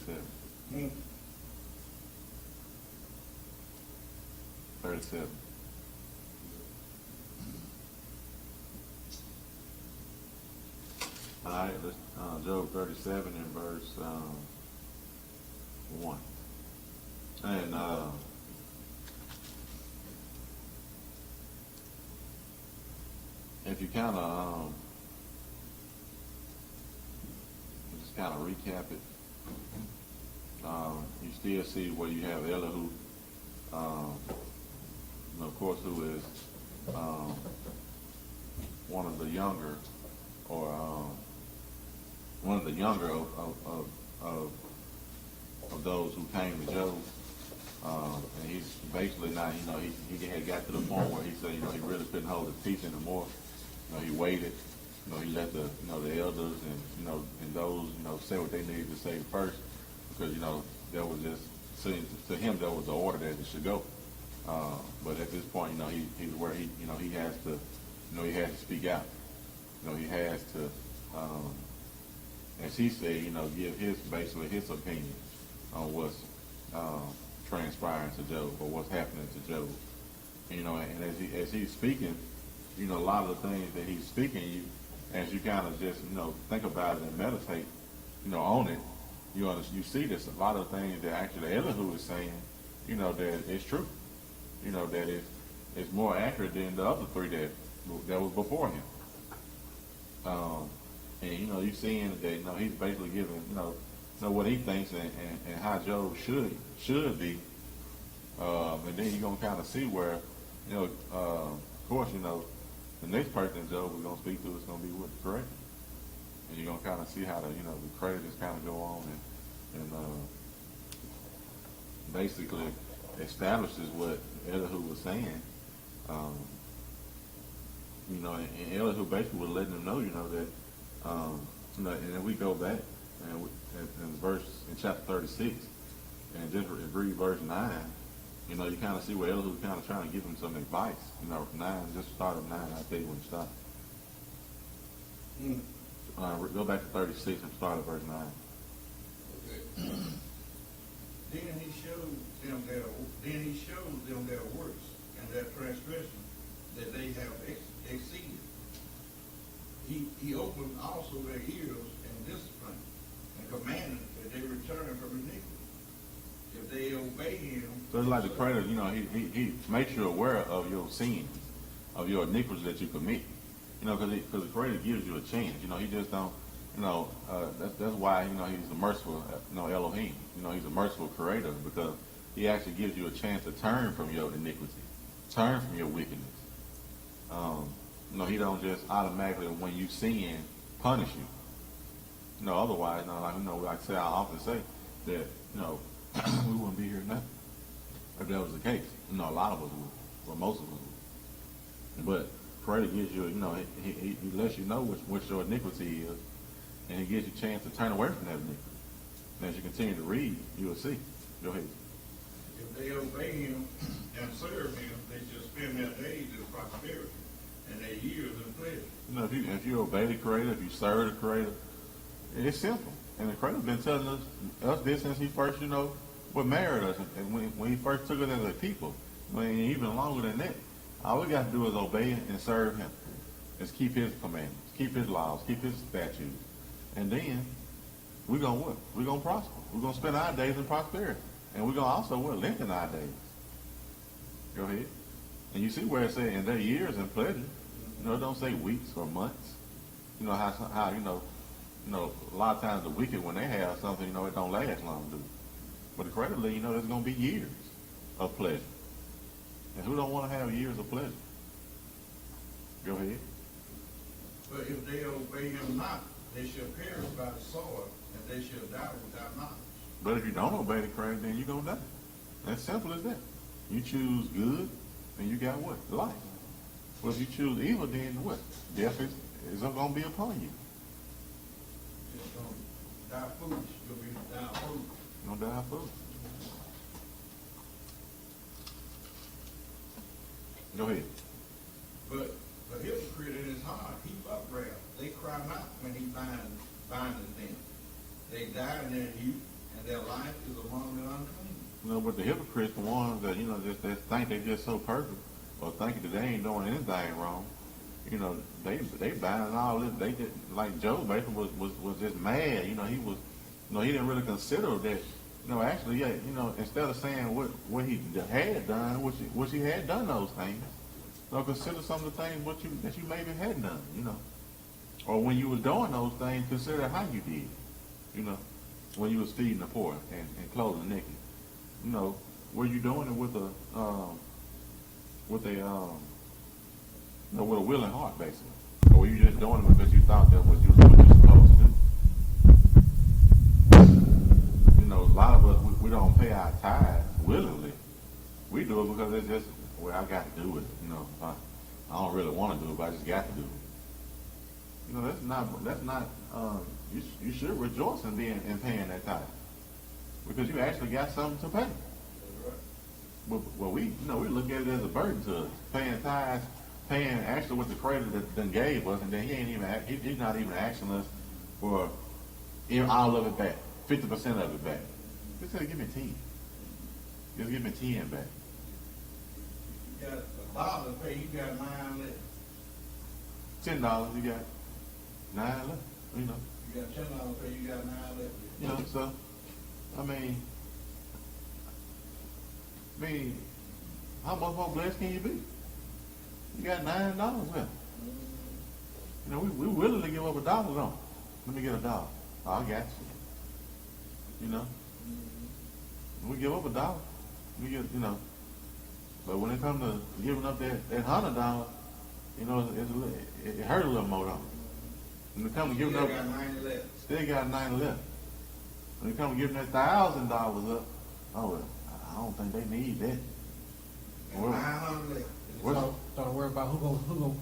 37. 37. All right, let's, Job 37 and verse 1. And if you kind of just kind of recap it, you still see where you have Elihu, of course, who is one of the younger, or one of the younger of those who came to Job. And he's basically not, he had got to the point where he said, he really couldn't hold his peace anymore. He waited. He let the elders and those, say what they needed to say first, because, there was just, to him, there was the order that it should go. But at this point, he's where he has to, he has to speak out. He has to, as he said, give basically his opinion on what's transpiring to Job, or what's happening to Job. And as he's speaking, a lot of the things that he's speaking, as you kind of just, think about it and meditate, on it, you see this, a lot of things that actually Elihu is saying, that it's true. That it's more accurate than the other three that was before him. And you're seeing that he's basically giving what he thinks and how Job should be. And then you're gonna kind of see where of course the next person Job is gonna speak to is gonna be with the Creator, and you're gonna kind of see how the Creator just kind of go on and basically establishes what Elihu was saying. And Elihu basically was letting them know, that, and then we go back and in chapter 36, and just read verse 9. You kind of see where Elihu kind of trying to give him some advice. 9, just start at 9. I'll tell you when to stop. Go back to 36 and start at verse 9. Okay. Then he shows them their works and their transgression that they have exceeded. He opened also their ears and disciplined and commanded that they return from iniquity. If they obey him. So it's like the Creator, he makes you aware of your sins, of your iniquities that you commit. Because the Creator gives you a chance. He just don't. That's why he's a merciful, Elohim. He's a merciful Creator, because he actually gives you a chance to turn from your iniquity, turn from your wickedness. He don't just automatically, when you sin, punish you. Otherwise, like I often say that we wouldn't be here now if that was the case. A lot of us would, or most of us would. But Creator gives you, he lets you know which your iniquity is, and he gives you a chance to turn away from that iniquity. And as you continue to read, you will see. Go ahead. If they obey him and serve him, they shall spend their days in prosperity and their years in pleasure. If you obey the Creator, if you serve the Creator, it's simple. And the Creator's been telling us this since he first, married us, and when he first took us as a people. Even longer than that. All we got to do is obey and serve him. Is keep his commandments, keep his laws, keep his statutes. And then we're going to what? We're going to prosper. We're going to spend our days in prosperity. And we're going to also lengthen our days. Go ahead. And you see where it says in their years in pleasure. It don't say weeks or months. How a lot of times the wicked, when they have something, it don't last long, do it. But the Creator, there's going to be years of pleasure. And who don't want to have years of pleasure? Go ahead. But if they obey him not, they shall perish by the sword, and they shall die without knowledge. But if you don't obey the Creator, then you're going to die. As simple as that. You choose good, and you got what? Life. Well, if you choose evil, then what? Death is going to be upon you. Just going to die foolish. You'll be die foolish. You're going to die foolish. Go ahead. But the hypocrite in his heart heap up wrath. They cry not when he bindeth them. They die in their youth, and their life is among the unclean. You know, but the hypocrites, the ones that, you know, just that think they're just so perfect, or thinking that they ain't doing anything wrong, you know, they buying all this. They just, like Job basically was just mad. You know, he was, you know, he didn't really consider that. You know, actually, yeah, you know, instead of saying what he had done, which he had done those things, you know, consider some of the things that you maybe hadn't done. You know, or when you was doing those things, consider how you did. You know, when you was feeding the poor and clothing the naked. You know, were you doing it with a you know, with a willing heart, basically, or were you just doing it because you thought that was what you were supposed to do? You know, a lot of us we don't pay our tithes willingly. We do it because it's just, well, I got to do it. You know, I don't really want to do it, but I just got to do it. You know, that's not. You should rejoice in paying that tithe, because you actually got something to pay. Well, we look at it as a burden to us, paying tithes, paying actually what the Creator that gave us, and then he's not even asking us for all of it back, 50% of it back. Just say, give me 10. Just give me 10 back. You got $1 to pay, you got 9 left. $10, you got 9 left. You know. You got $10 to pay, you got 9 left. You know, so I mean, how much more blessed can you be? You got $9 left. You know, we willing to give up $1 on. Let me get $1. Oh, I got you. You know, we give up $1. We get, you know, but when it comes to giving up that $100, you know, it hurt a little more though. When it comes to giving up, still got 90 left. When it comes to giving that $1,000 up, oh, I don't think they need that. So don't worry about who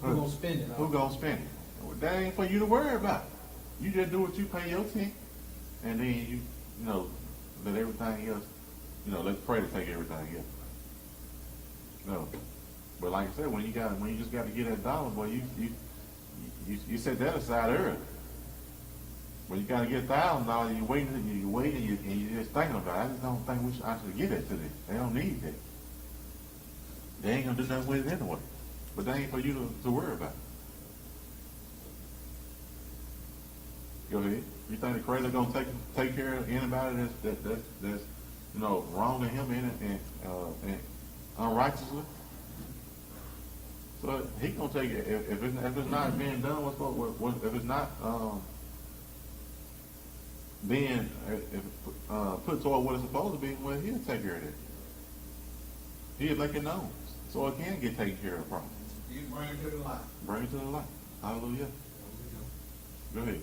gonna spend it. Who gonna spend it? Well, that ain't for you to worry about. You just do what you pay your 10, and then you know, let everything else, you know, let pray to take everything else. No, but like I said, when you just got to get that $1, boy, you set that aside early. When you got to get $1,000, you waiting, and you just thinking about it. I just don't think I should give it to them. They don't need that. They ain't gonna do nothing with it anyway. But that ain't for you to worry about. Go ahead. You think the Creator gonna take care of anybody that's you know, wronging him and unrighteously? So he gonna take it if it's not being done. If it's not being put toward what it's supposed to be, well, he'll take care of it. He'll make it known, so it can get taken care of properly. You bring it to the light. Bring it to the light. Hallelujah. Go ahead.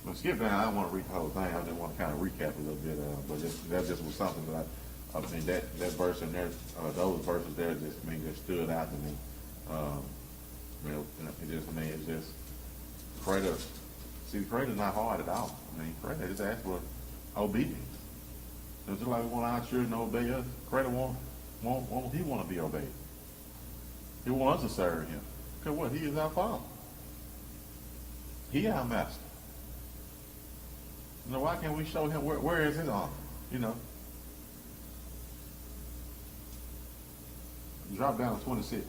Well, skip down. I don't want to read the whole thing. I just want to kind of recap a little bit. But that just was something that I mean that verse in there, those verses there, just stood out to me. You know, it's just Creator. See, the Creator's not hard at all. I mean, Creator just asks for obedience. It's just like we want our children to obey us. Creator he want to be obeyed. He wants us to serve him. Because what? He is our Father. He our master. You know, why can't we show him where is his honor? You know. Drop down to 26.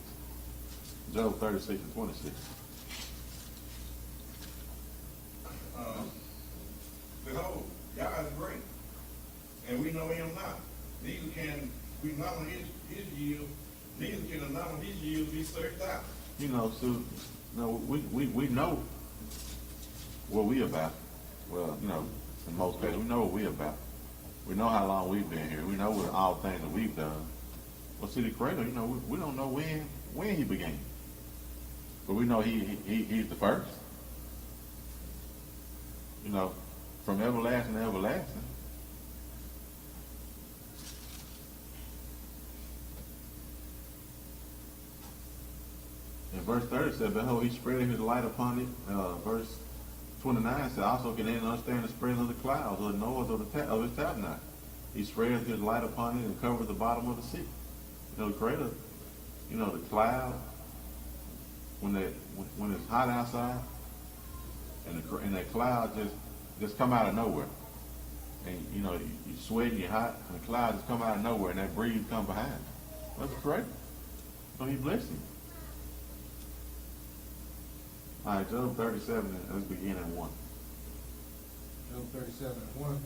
Job 36 and 26. Behold, God is great, and we know him not. Neither can we number his yield, neither can the number of his yield be searched out. You know, so we know what we about. Well, you know, in most cases, we know what we about. We know how long we've been here. We know what all things that we've done. Well, see, the Creator, you know, we don't know when he began, but we know he's the first. You know, from everlasting to everlasting. And verse 30 said, behold, he spread his light upon it. Verse 29 said, also can anyone understand the spreading of the clouds or the noise of his tabernacle. He spread his light upon it and covered the bottom of the sea. You know, the Creator, you know, the cloud, when it's hot outside, and that cloud just come out of nowhere. and you know, you sweating, you're hot, and the clouds come out of nowhere, and that breeze come behind. That's great. So he blessed him. All right, Job 37, let's begin at 1. Job 37:1.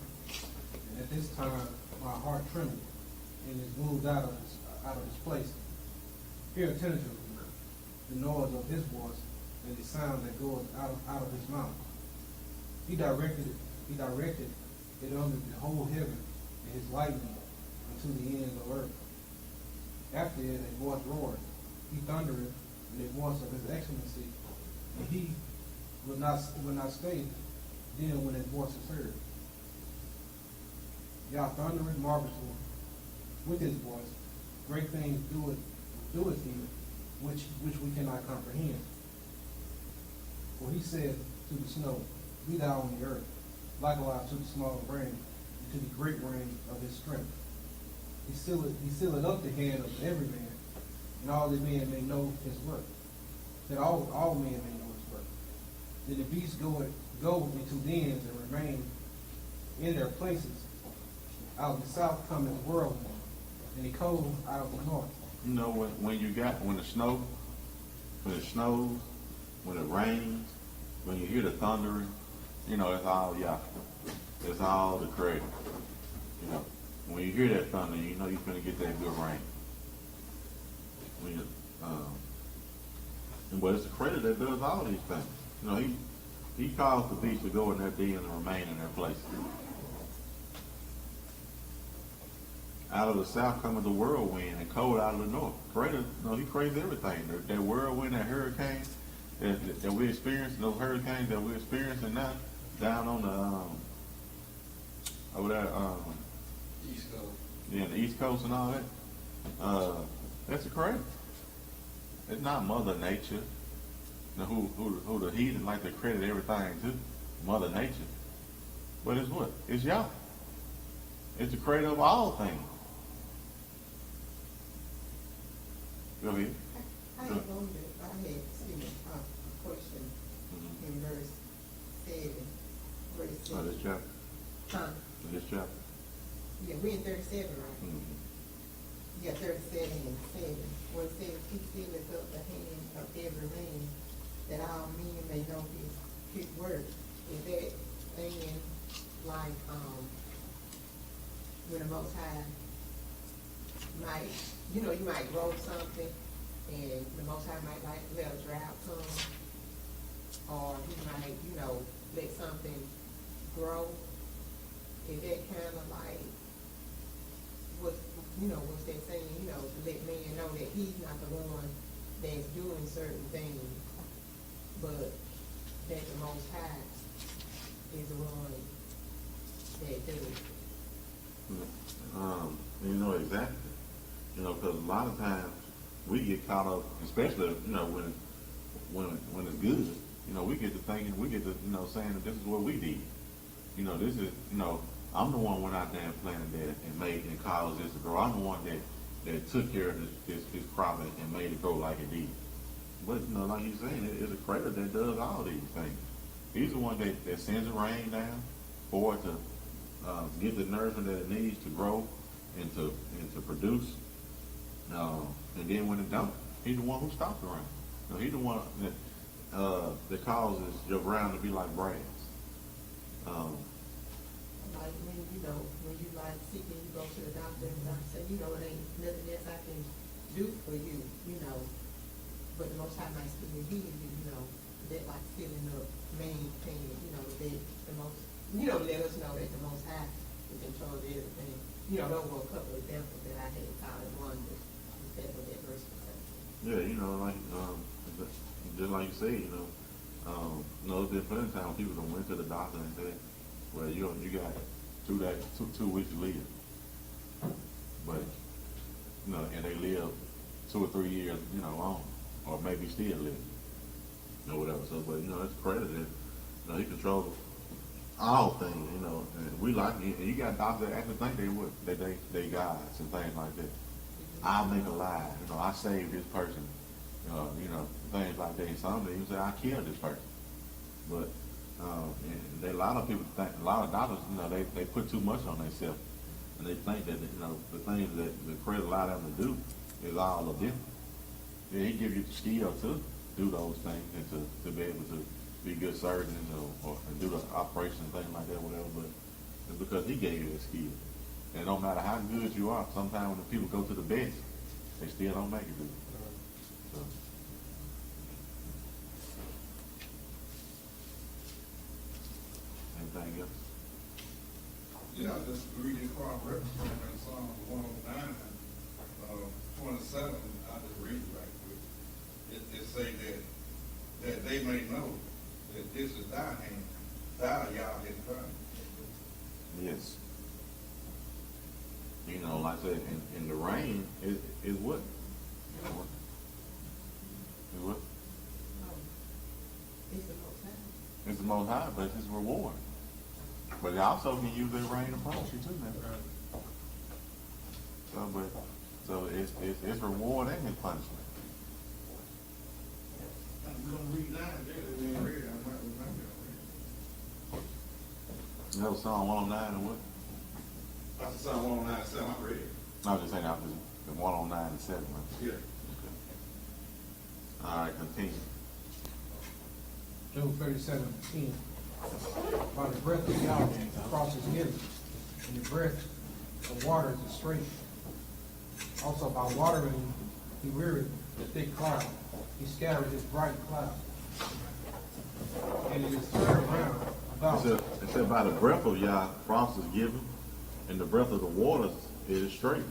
And at this time my heart trembled, and is moved out of his place. Hear attentively the noise of his voice, and the sound that goes out of his mouth. He directed it under the whole heaven, and his lightning unto the ends of earth. After it a voice roared, he thundered in the voice of his excellency, and he will not stay then when his voice is heard. Yah thundereth marvelously with his voice, great things doeth he, which we cannot comprehend. For he said to the snow, be thou on the earth, likewise to the small rain, and to the great rain of his strength. He sealeth up the hand of every man, and all the men may know his work, that all men may know his work. Then the beasts go into dens and remain in their places. Out of the south cometh the whirlwind, and the cold out of the north. You know, when it snows, when it rains, when you hear the thundering, you know, it's all Yah. It's all the Creator. You know, when you hear that thunder, you know you're going to get that good rain. But it's the Creator that does all these things. You know, he caused the beasts to go in their den and remain in their places. Out of the south cometh the whirlwind, and cold out of the north. Creator, you know, he creates everything. That whirlwind, that hurricane that we experience, those hurricanes that we're experiencing now, down on the over there, East Coast. yeah, the East Coast and all that. That's a Creator. It's not Mother Nature. Now, who the heathen like to credit everything to, Mother Nature. But it's what? It's Yah. It's the Creator of all things. Go ahead. I had wondered, I had seen a question in verse 7, where it Oh, this says, chapter. huh? This chapter. Yeah, we're in 37, right? Mm-hmm. Yeah, 37 and 7, where it says, he sealeth up the hand of every man, that all men may know his work. Is that saying, like, when the Most High might, you might grow something, and the Most High might like let a drought come, or he might, let something grow. Is that kind of like what's that saying? To let man know that he's not the one that's doing certain things, but that the Most High is the one that does it. You know exactly. Because a lot of times we get caught up, especially when it's good. We get to thinking, saying that this is what we did. This is, I'm the one went out there and planted that and made and caused this to grow. I'm the one that took care of this crop and made it grow like it did. But like you're saying, it's a Creator that does all these things. He's the one that sends the rain down for it to get the nourishment that it needs to grow and to produce. And then when it don't, he's the one who stops the rain. He's the one that causes your ground to be like brass. Like when you like sick and you go to the doctor and the doctor say, it ain't nothing else I can do for you, but the Most High might still heal you, that like filling up, maintaining, that the most, let us know that the Most High is in control of everything. Those were a couple of examples that I had thought of one that was that verse. Yeah, like just like you say, there's been plenty of times people went to the doctor and said, well, you got 2 weeks to live. But and they live 2 or 3 years, on, or maybe still live, whatever. So, but it's credited. He controls all things, and we like, and you got doctors that actually think they gods and things like that. I'll make a lie, I saved this person, things like that. And some of them even say I killed this person. But And a lot of people think, a lot of doctors, you know, they put too much on themselves, and they think that, you know, the things that the Creator allowed them to do is all of them. Yeah, He give you the skill to do those things and to be able to be good surgeons or and do the operation and things like that, whatever. But it's because He gave you the skill. And no matter how good you are, sometimes when the people go to the best, they still don't make it good. So. Anything else? Yeah, just reading Cross reference in Psalm 109, 27, I'll just read it right quick. It say that they may know that this is thy hand, thou Yah has done. Yes. You know, like I said, in the rain is what? Is what? It's the most high. It's the Most High, but it's His reward. But He also can use that rain to punish you too, man. So it's reward and His punishment. I'm going to read that. They didn't read it. I might remember it. That was Psalm 109 and what? That's the Psalm 109, 7. I read it. I was just saying that was the 109 and 7. Right? Yeah. Okay. All right, continue. Job 37:10. By the breath of Yahweh, the cross is given, and the breath of waters is straight. Also by watering, He reared the thick cloud. He scattered His bright cloud. And it is turned around about. It said by the breath of Yah, frost is given, and the breath of the waters is straight.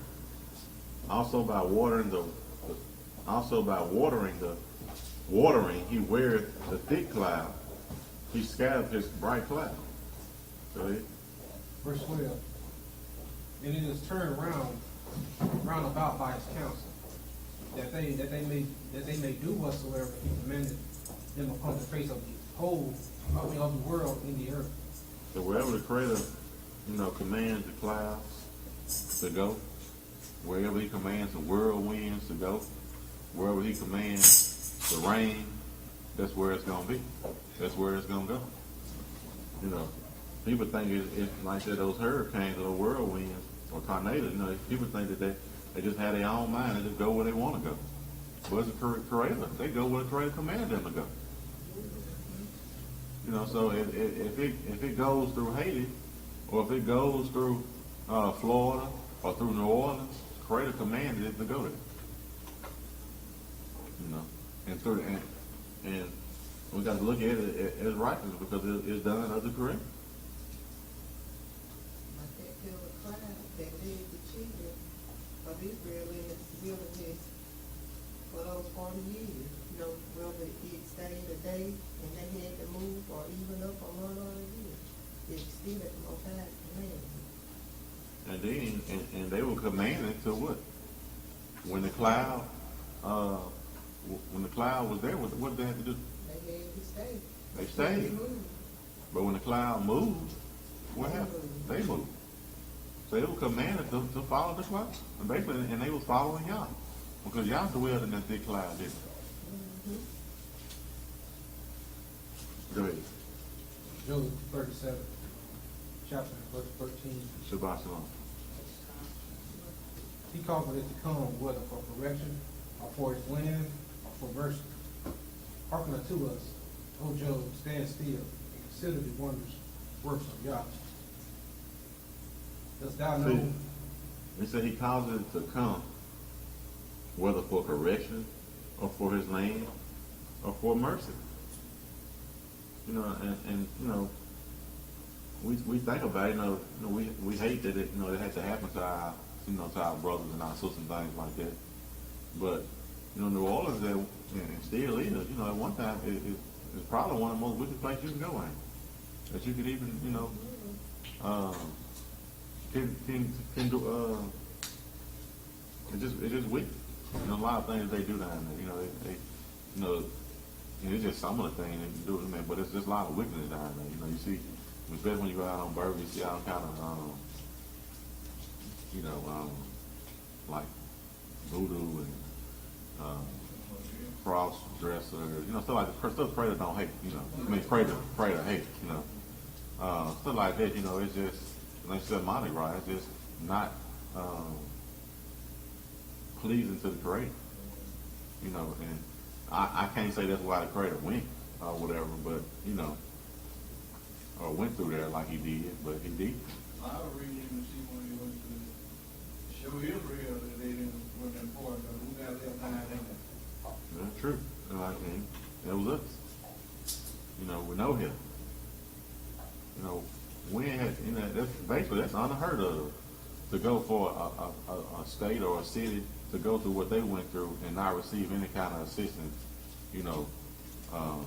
Also by watering He weareth the thick cloud. He scattered His bright cloud. Go ahead. Verse 12. And it is turned round about by His counsel, that they may do whatsoever He commanded them upon the face of the whole of the world in the earth. So wherever the Creator, you know, commands the clouds to go, wherever He commands the whirlwinds to go, wherever He commands the rain, that's where it's going to be. That's where it's going to go. You know, people think it's like that, those hurricanes or whirlwinds or tornadoes. You know, people think that they just have their own mind and just go where they want to go. But it's the Creator. They go where the Creator commanded them to go. You know, so if it goes through Haiti, or if it goes through Florida or through New Orleans, the Creator commanded it to go there. You know, and we got to look at it as righteous because it's done of the Creator. Like that pillar of cloud that led the children of Israel in the wilderness for those 40 years. You know, whether it stayed a day and they had to move or even up or run on a year, it's still at the Most High command. And then, and they were commanded to what? When the cloud was there, what did they have to do? They had to stay. They stayed. moved. But when the cloud moved, what happened? They moved. So they were commanded to follow the cloud. And basically, and they were following Yah. Because Yah dwelled in that thick cloud, didn't he? Go ahead. Job 37, chapter verse 13. Shabbat Shalom. He caused it to come, whether for correction, or for His wind, or for mercy. Hearken unto us, O Job, stand still, and consider the wondrous works of Yah. Dost thou know? See, he said He caused it to come, whether for correction, or for His name, or for mercy. You know, and you know, we think about it. You know, we hate that it had to happen to our brothers and our sisters and things like that. But you know, New Orleans, and still is. You know, at one time it's probably one of the most wicked places you can go in. That you could even, you know, can do. It's just wicked. You know, a lot of things they do down there. You know, they it's just some of the things they do, man. But it's just a lot of wickedness down there. You know, you see, especially when you go out on Burger, you see all kind of, like voodoo and cross dresser, stuff like that. Stuff predator don't hate, I mean, predator hate, stuff like that, it's just, like I said, Mardi Gras, it's just not, pleasing to the creator, and I can't say that's why the creator went or whatever, but, or went through there like he did, but he did. I was reading and see when he went to show Israel that they didn't win that part, but who got left behind in there? That's true. And it was us. We know him. When has, that's unheard of to go for a state or a city to go through what they went through and not receive any kind of assistance,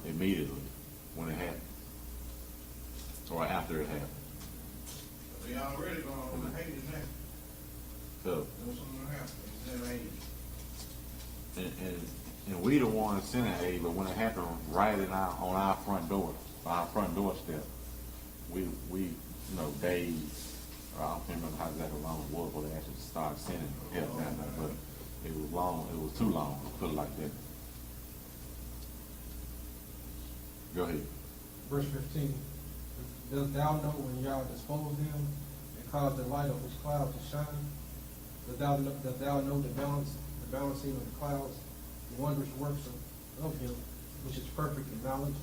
immediately when it happened or after it happened. They already gone on the Haiti now. So, That's what's gonna happen. They sent Haiti. and we the ones sending aid, but when it happened right on our front door, our front doorstep, we days, or I don't remember how exactly long it was, but they actually started sending help down there, but it was long, it was too long, put it like that. Go ahead. Verse 15, dost thou know when Yah disposed them and caused the light of his cloud to shine? Dost thou know the balancing of the clouds, the wondrous works of him, which is perfect in knowledge?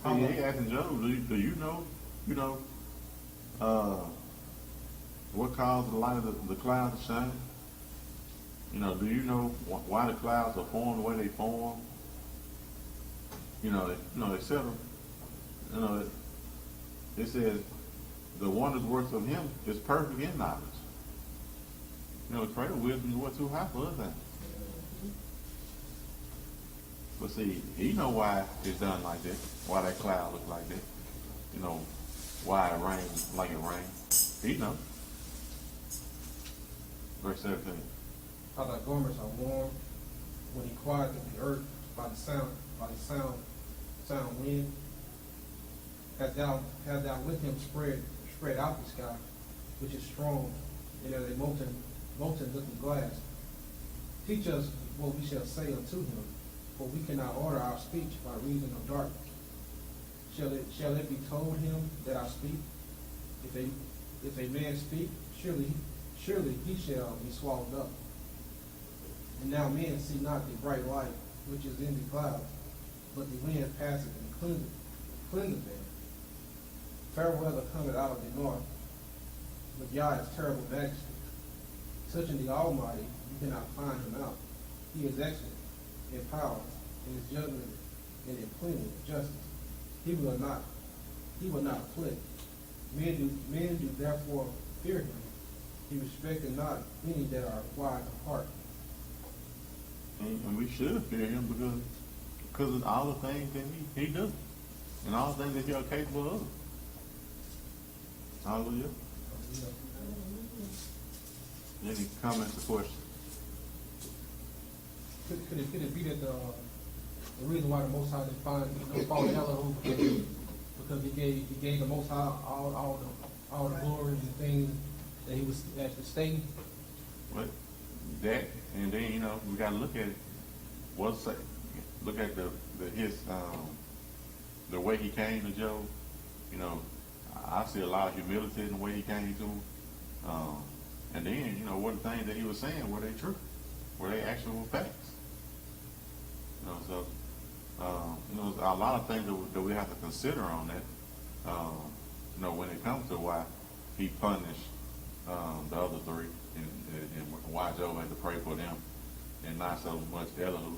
He asking Job, do you know, what caused the light of the cloud to shine? Do you know why the clouds are formed the way they form? Etc. It says the wondrous works of him is perfect in knowledge. The creator wisdom is what's too high for us. But see, he know why it's done like that, why that cloud looks like that. Why it rains like it rains. He know. Verse 17. How thy garments are warm when he quieted the earth by the sound wind. Hast thou with him spread out the sky, which is strong, and as a molten looking glass. Teach us what we shall say unto him, for we cannot order our speech by reason of darkness. Shall it be told him that I speak? If a man speak, surely he shall be swallowed up. And now men see not the bright light which is in the clouds, but the wind passeth and cleanseth them. Fair weather cometh out of the north, but Yah is terrible majesty. Touching the Almighty, you cannot find him out. He is excellent in power, in his judgment, and in plenty of justice. He will not afflict. Men do therefore fear him. He respected not any that are wise of heart. And we should fear him because of all the things that he does and all the things that you're capable of. Hallelujah. Any comments or questions? Could it be that the reason why the Most High didn't follow Elohim because he gave the Most High all the glory and things that he was actually stating? What? That, and then we got to look at it. Look at the way he came to Job. I see a lot of humility in the way he came to him. And then what the things that he was saying, were they true? Were they actual facts? So there's a lot of things that we have to consider on that. When it comes to why he punished the other three, and why Job had to pray for them, and not so much Elihu.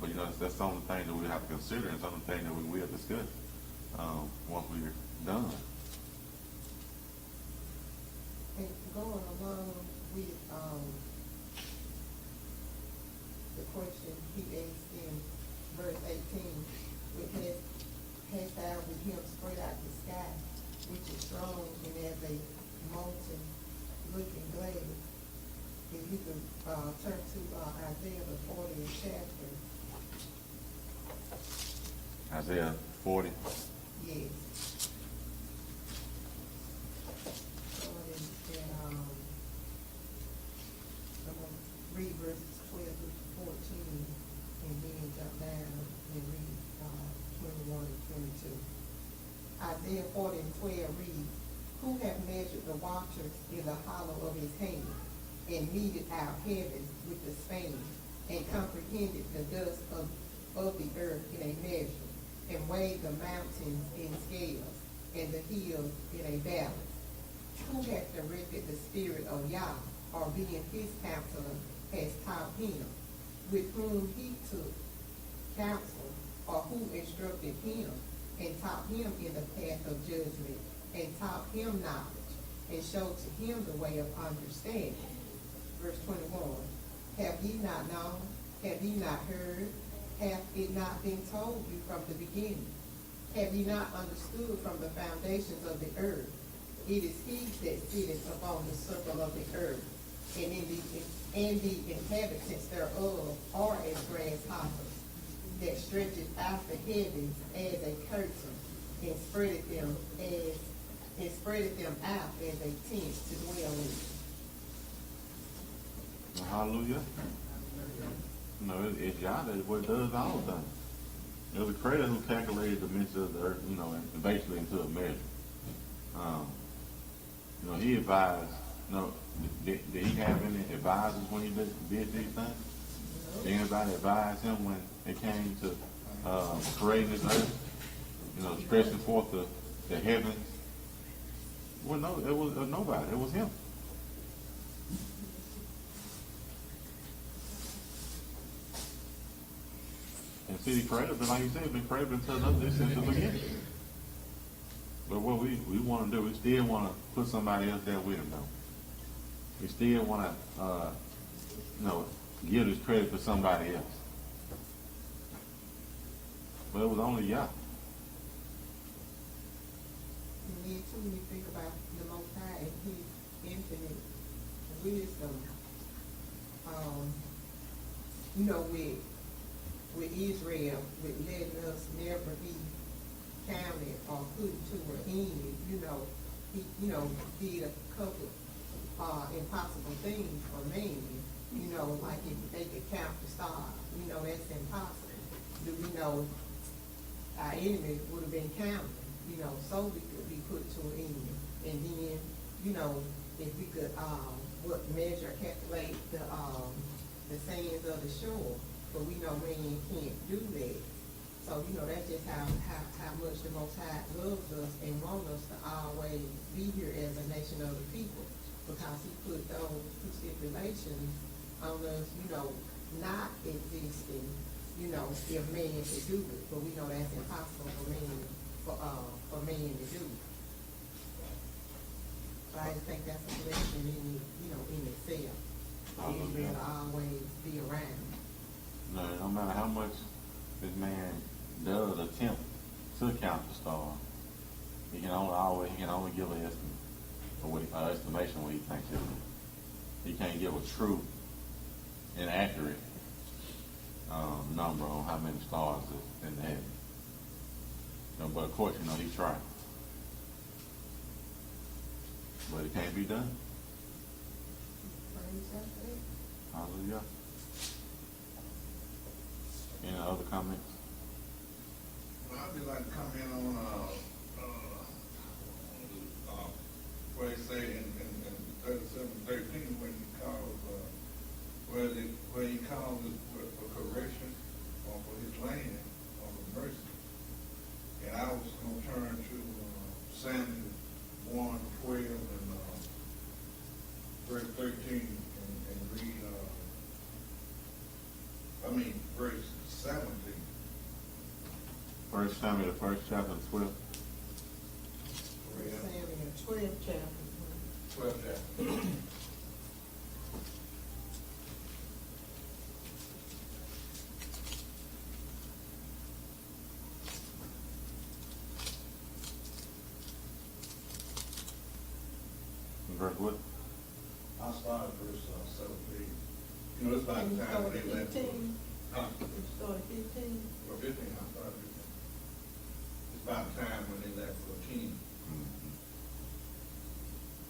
But that's some of the things that we have to consider, and some of the things that we will discuss once we're done. And going along with the question he asked in verse 18, which hast thou with him spread out the sky, which is strong and as a molten looking glass. If you could turn to Isaiah the 40th chapter. Isaiah 40. Yes. I'm going to read verses 12 through 14. Isaiah 40:12 reads, "Who hath measured the waters in the hollow of his hand, and meted out heaven with the span, and comprehended the dust of the earth in a measure, and weighed the mountains in scales, and the hills in a balance? Who hath directed the spirit of Yah, or being his counselor, has taught him, with whom he took counsel, or who instructed him, and taught him in the path of judgment, and taught him knowledge, and showed to him the way of understanding?" Verse 21, "Have ye not known? Have ye not heard? Hath it not been told you from the beginning? Have ye not understood from the foundations of the earth? It is he that sitteth upon the circle of the earth, and the inhabitants thereof are as grasshoppers, that stretcheth out the heavens as a curtain, and spreadeth them out as a tent to dwell in." Hallelujah. It's Yah that what does all things. It was the creator who calculated the dimensions of the earth, and basically into a measure. He advised, did he have any advisors when he did these things? Did anybody advise him when it came to creating this earth? Stretching forth the heavens? Well, no, it was nobody. It was him. And see, the creator, like you said, been created until us since the beginning. But what we want to do, we still want to put somebody else there with him, though. We still want to, give this credit to somebody else. But it was only Yah. And then too, when you think about the Most High and his infinite wisdom, with Israel, with letting us never be counted or put to an end, he, did a couple impossible things for man. Like if they could count the stars, that's impossible. Do we know our enemies would have been counted, so we could be put to an end. And then, if we could calculate the sands of the shore, but we know man can't do that. So, that's just how much the Most High loves us and wants us to always be here as a nation of the people, because he put those two stipulations on us, not existing, if man could do it. But we know that's impossible for man to do. So I just think that's a blessing in itself. Israel will always be around. No matter how much this man does attempt to count the stars, he can only give an estimate, or estimation what he thinks it is. He can't give a true and accurate number on how many stars is in the heaven. But of course, he's trying. But it can't be done. Hallelujah. Any other comments? Well, I'd be like to comment on what he said in 37:13 when he calls where he calls it for correction or for his land or for mercy. And I was going to turn to Samuel 1:12 and verse 13 and read verse 17. 1 Samuel, the first chapter, 12. Samuel, 12 chapter. 12 chapter. Verse what? I'll start at verse 17. It's about the time when they left. 15? Huh? You started 15? Or 15, I started 15. It's about the time when they left for a king. Mm-hmm.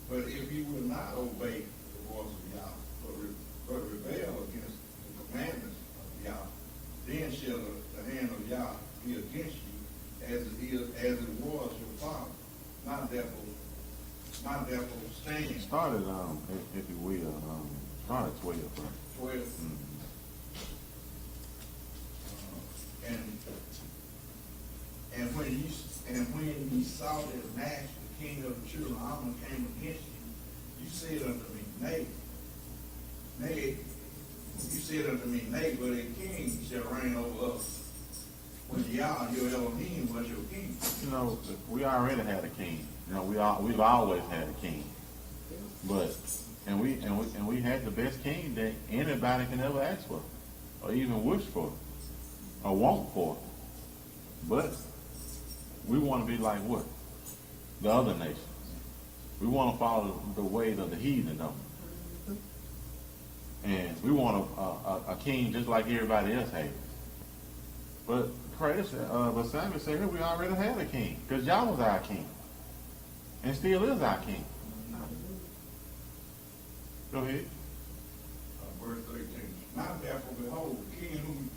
But if you will not obey the voice of Yah, but rebel against the commandments of Yah, then shall the hand of Yah be against you, as it was your father, therefore stand. Start at, if you will, start at 12, bro. 12. Mm. And when ye saw that Nash, the king of the children of Ammon, came against you, you said unto me, nay, you said unto me, nay, but a king shall reign over us. When Yah, your Elohim, was your king. You know, we already had a king. You know, we've always had a king. But and we had the best king that anybody can ever ask for, or even wish for, or want for. But we want to be like what? The other nations. We want to follow the ways of the heathen, don't we? And we want a king just like everybody else has. But but Samuel said, here we already had a king, because Yah was our king, and still is our king. Go ahead. Verse 13. Now therefore, behold, the king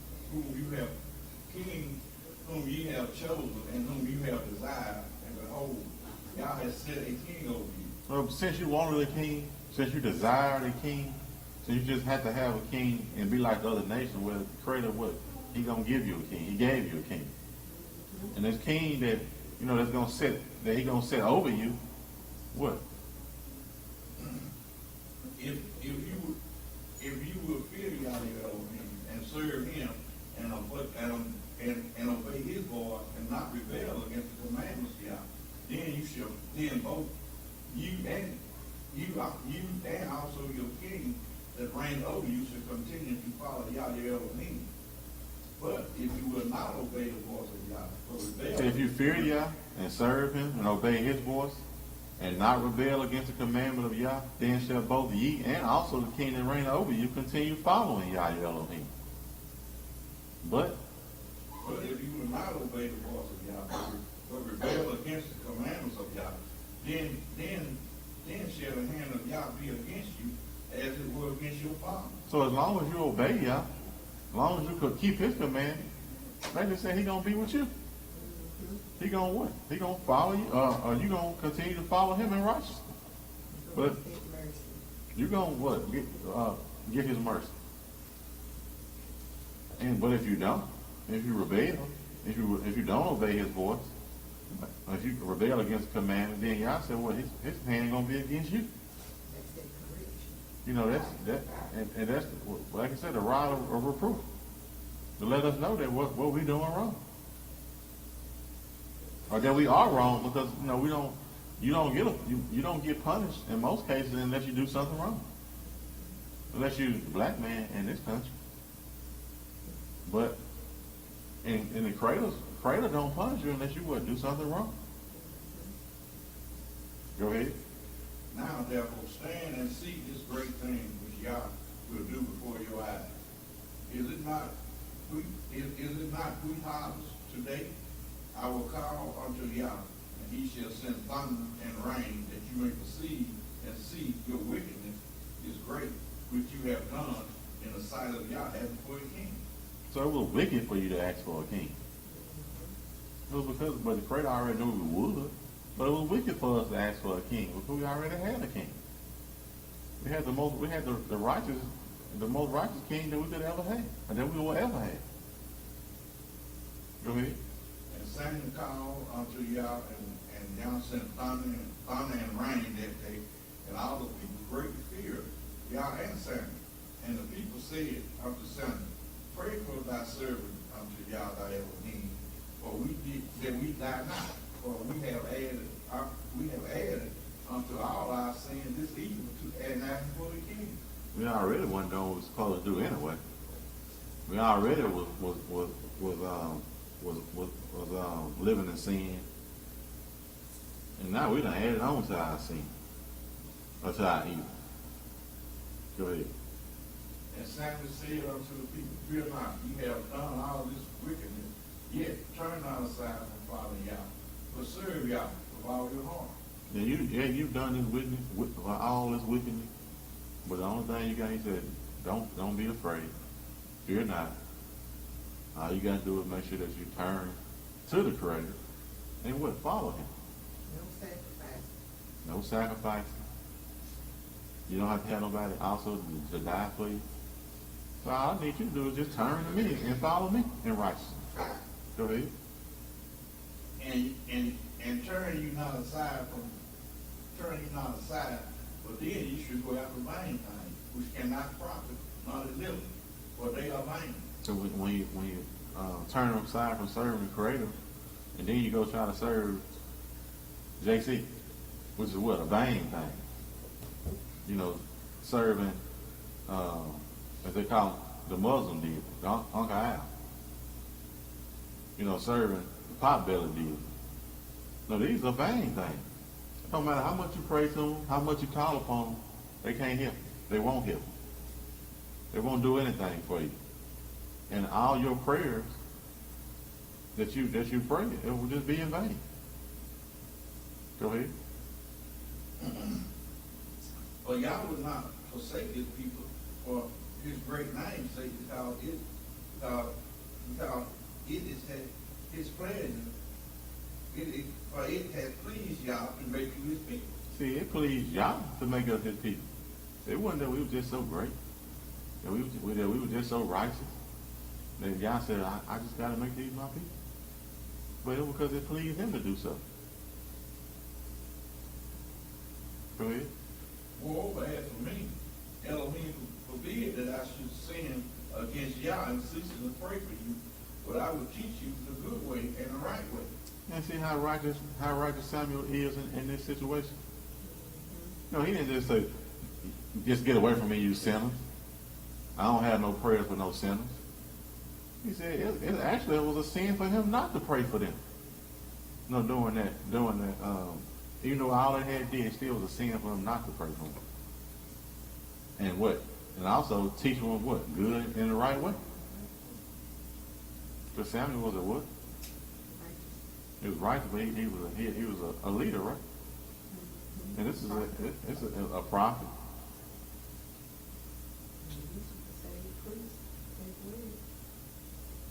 whom ye have chosen, and whom you have desired, and behold, Yah has set a king over you. So since you wanted a king, since you desired a king, so you just had to have a king and be like the other nations, where the Creator what? He gonna give you a king. He gave you a king. And this king that, you know, he gonna set over you, what? If you will fear Yah your Elohim and serve him and obey his voice and not rebel against the commandments of Yah, then both you and also your king that reigns over you should continue to follow Yah your Elohim. But if you will not obey the voice of Yah, but rebel. So if you fear Yah and serve him and obey his voice, and not rebel against the commandment of Yah, then shall both ye and also the king that reign over you continue following Yah your Elohim. But if you will not obey the voice of Yah, but rebel against the commandments of Yah, then shall the hand of Yah be against you as it were against your father. so as long as you obey Yah, as long as you could keep his command, they just say he gonna be with you. He gonna what? He gonna follow you, or you gonna continue to follow him in righteousness. But you gonna what? Get his mercy. But if you don't, if you rebel, if you don't obey his voice, if you rebel against the commandment, then Yah said, well, his hand gonna be against you. You know, that's like I said, the rod of reproof, to let us know that what we doing wrong, or that we are wrong, because you know you don't get punished in most cases unless you do something wrong, unless you're a black man in this country. But in the Creator don't punish you unless you would do something wrong. Go ahead. Now therefore stand and see this great thing which Yah will do before your eyes. Is it not we harvest today? I will call unto Yah, and he shall send thunder and rain, that you may perceive and see your wickedness is great, which you have done in the sight of Yah as before a king. So it was wicked for you to ask for a king. It was but the Creator already knew we would. But it was wicked for us to ask for a king because we already had a king. We had the most righteous king that we could ever have, and that we will ever have. Go ahead. And Samuel called unto Yah, and Yah sent thunder and rain that day, and all the people greatly feared Yah and Samuel. And the people said unto Samuel, pray for thy servant unto Yah thy Elohim, for we die not. For we have added unto all our sins this evil to add nothing for the king. We already wasn't doing what we were supposed to do anyway. We already was living in sin, and now we done added on to our sin, or to our evil. Go ahead. And Samuel said unto the people, fear not, ye have done all this wickedness, yet turn not aside from following Yah, but serve Yah with all your heart. You've done this wickedness, all this wickedness, but the only thing you got, he said, don't be afraid, fear not. All you got to do is make sure that you turn to the Creator and follow Him. No sacrifice. no sacrifice. You don't have to have nobody also to die for you. So all I need you to do is just turn to me and follow me in righteousness. Go ahead. And turn you not aside, but then you should go after vain things, which cannot profit, not a living, for they are vain. So when you turn aside from serving the Creator, and then you go try to serve JC, which is what, a vain thing. You know, serving, as they call it, the Muslim did, Uncle Al. You know, serving the potbelly did. No, these are vain things. It don't matter how much you pray to them, how much you call upon them, they can't help. They won't help. They won't do anything for you. And all your prayers that you pray, it will just be in vain. Go ahead. For y'all would not forsake his people for his great name's sake, because it is his pleasure. For it has pleased y'all to make you his people. See, it pleased y'all to make us his people. It wasn't that we were just so great. That we were just so righteous. That y'all said, I just got to make these my people. But it was because it pleased him to do so. Go ahead. Moreover, as for me, Elohim forbid that I should sin against y'all and cease to pray for you, but I will teach you the good way and the right way. And see how righteous Samuel is in this situation? No, he didn't just say, just get away from me, you sinners. I don't have no prayers for no sinners. He said it actually was a sin for him not to pray for them. No, doing that, even though all they had did, it still was a sin for him not to pray for them. And what? And also teach them what? Good in the right way. Because Samuel was a what? He was righteous, but he was a leader, right? And this is a prophet.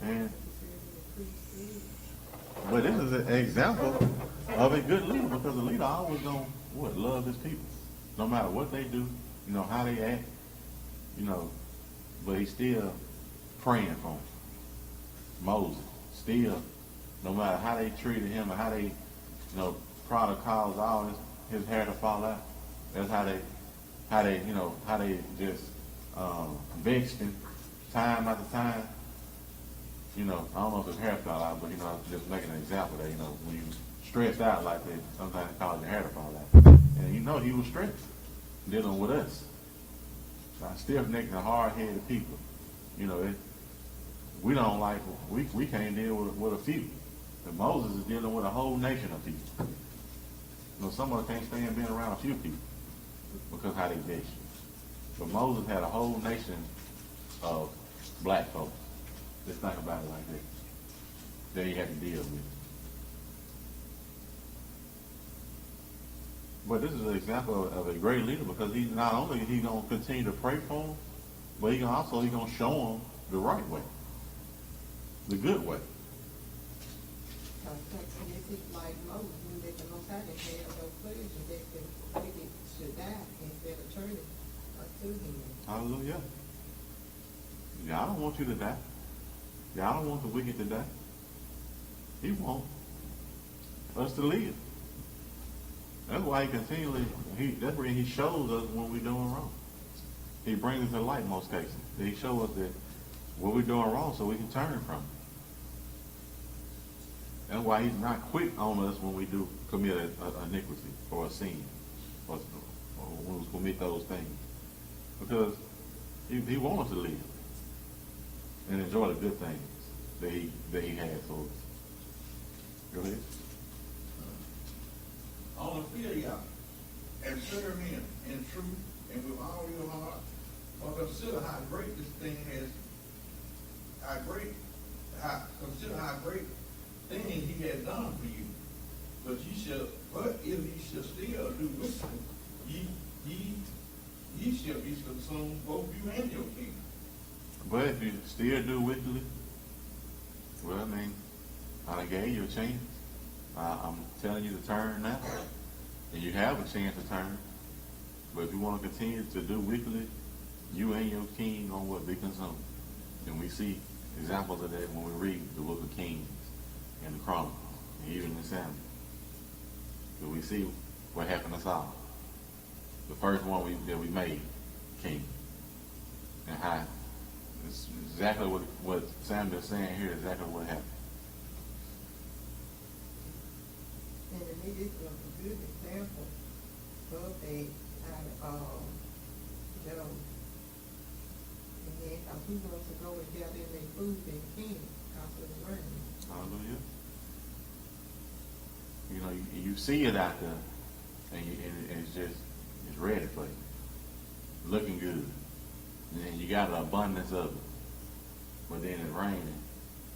And but this is an example of a good leader, because a leader always gonna love his people, no matter what they do, you know, how they act, you know. But he's still praying for him. Moses still, no matter how they treated him or how they, you know, probably caused all his hair to fall out. That's how they just vexed him time after time. You know, I don't know if his hair fell out, but, you know, just making an example that, you know, when you stressed out like that, sometimes it causes your hair to fall out. And you know he was stressed dealing with us. Stiff-necked and hard-headed people. You know, we don't like, we can't deal with a few. And Moses is dealing with a whole nation of people. You know, some of us can't stand being around a few people because how they vex you. But Moses had a whole nation of black folks. Just think about it like that he had to deal with. But this is an example of a great leader, because he's not only going to continue to pray for him, but he's going to show him the right way, the good way. Like Moses knew that the Most High didn't have no pleasure that the wicked should die instead of turning unto him. Hallelujah. Y'all don't want you to die. Y'all don't want the wicked to die. He wants us to live. That's why that's where he shows us when we're doing wrong. He brings us to light most cases. He shows us that what we're doing wrong so we can turn from it. That's why he's not quick on us when we do commit an iniquity or a sin or when we commit those things. Because he wants us to live and enjoy the good things that he has for us. Go ahead. Only fear y'all, and serve him in truth and with all your heart. For consider how great this thing is. Consider how great thing he has done for you. But if ye shall still do wickedly, ye shall be consumed, both you and your king. But if you still do wickedly, well, I mean, I gave you a chance. I'm telling you to turn now. And you have a chance to turn. But if you want to continue to do wickedly, you and your king on what be consumed. And we see examples of that when we read the book of Kings and the Chronicles, and even in Samuel. So we see what happened to Saul. The first one that we made king. And how it's exactly what Samuel's saying here, exactly what happened. And to me, this was a good example of that out of Job. And then, because we want to go and gather in their food and king because of the rain. Hallelujah. You know, you see it out there, and it's ready for you, looking good. And then you got an abundance of it, but then it's raining,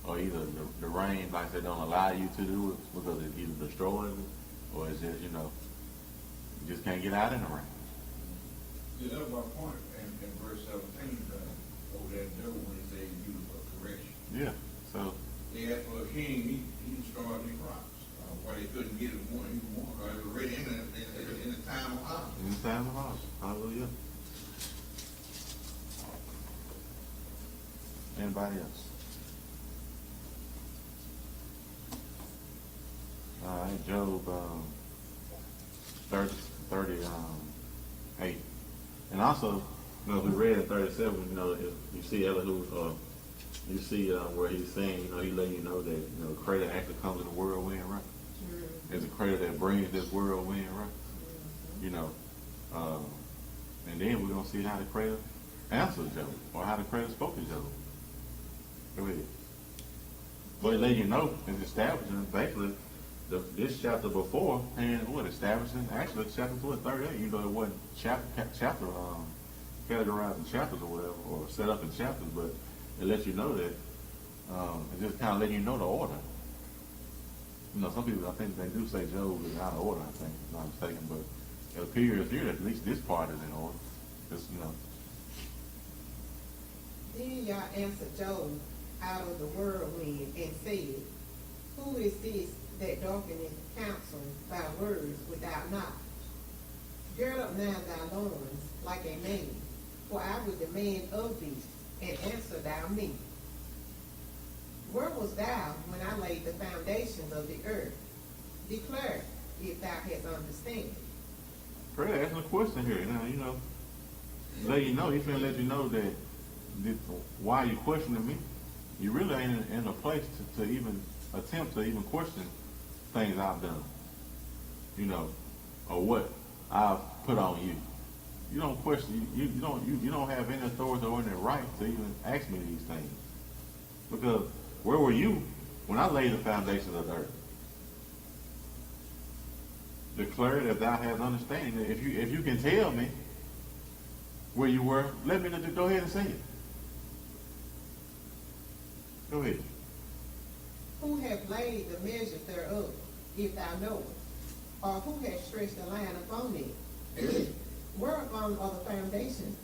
or either the rain, like they don't allow you to do it because it either destroys it, or it's just, you just can't get out in the rain. Yeah, that was my point in verse 17, over there, when he said he used for correction. Yeah. So. They asked for a king, he destroyed their crops. Why they couldn't get it even more, because it was already in the time of harvest. In the time of harvest. Hallelujah. Anybody else? All right, Job 38. And also, if we read in 37, you see Elihu, you see where he's saying, he's letting you know that, the creator actually comes in the whirlwind, right? There's a creator that brings this whirlwind, right? And then we're going to see how the creator answered Job, or how the creator spoke to Job. Go ahead. But it let you know, it's establishing basically this chapter before, and establishing, actually chapter 38, it wasn't chapter categorized in chapters or whatever, or set up in chapters, but it lets you know that, it just kind of let you know the order. Some people, I think they do say Job is out of order, I think, if I'm not mistaken, but it appears here that at least this part is in order. Then y'all answered Job out of the whirlwind and said, who is this that darkeneth counsel by words without knowledge? Gird up now thy loins like a man, for I will demand of thee, and answer thou me. Where was thou when I laid the foundations of the earth? Declare, if thou hast understanding. Fred asking a question here. Now, let you know, he's going to let you know that why you questioning me, you really ain't in a place to even attempt to even question things I've done, or what I've put on you. You don't question, you don't have any authority or any right to even ask me these things. Because where were you when I laid the foundations of the earth? Declare that thou hast understanding. If you can tell me where you were, let me go ahead and say it. Go ahead. Who hath laid the measure thereof, if thou knowest? Or who hath stretched the line upon it? Whereupon are the foundations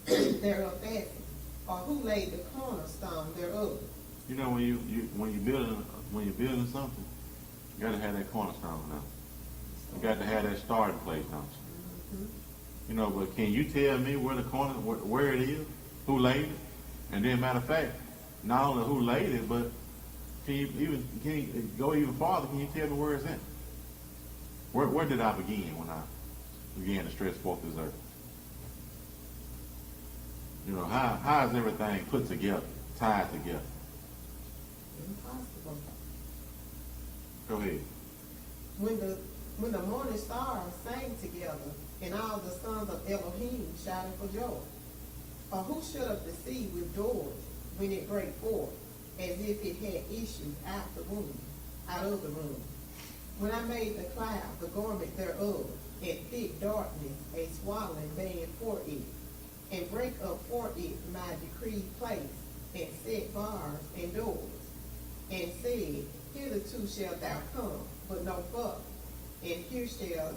thereof fastened? Or who laid the cornerstone thereof? When you're building something, you gotta have that cornerstone now. You got to have that starting place, don't you? Mm-hmm. But can you tell me where it is, who laid it? And then, matter of fact, not only who laid it, but can you go even farther? Can you tell me where it's at? Where did I begin when I began to stretch forth this earth? How is everything put together, tied together? Impossible. Go ahead. When the morning stars sang together, and all the sons of Elohim shouted for joy. Or who shut up the sea with doors when it brake forth, as if it had issued out of the womb? When I made the cloud the garment thereof, and thick darkness a swallowing band for it, and break up for it my decreed place, and set bars and doors, and said, hitherto shalt thou come, but no further, and here shall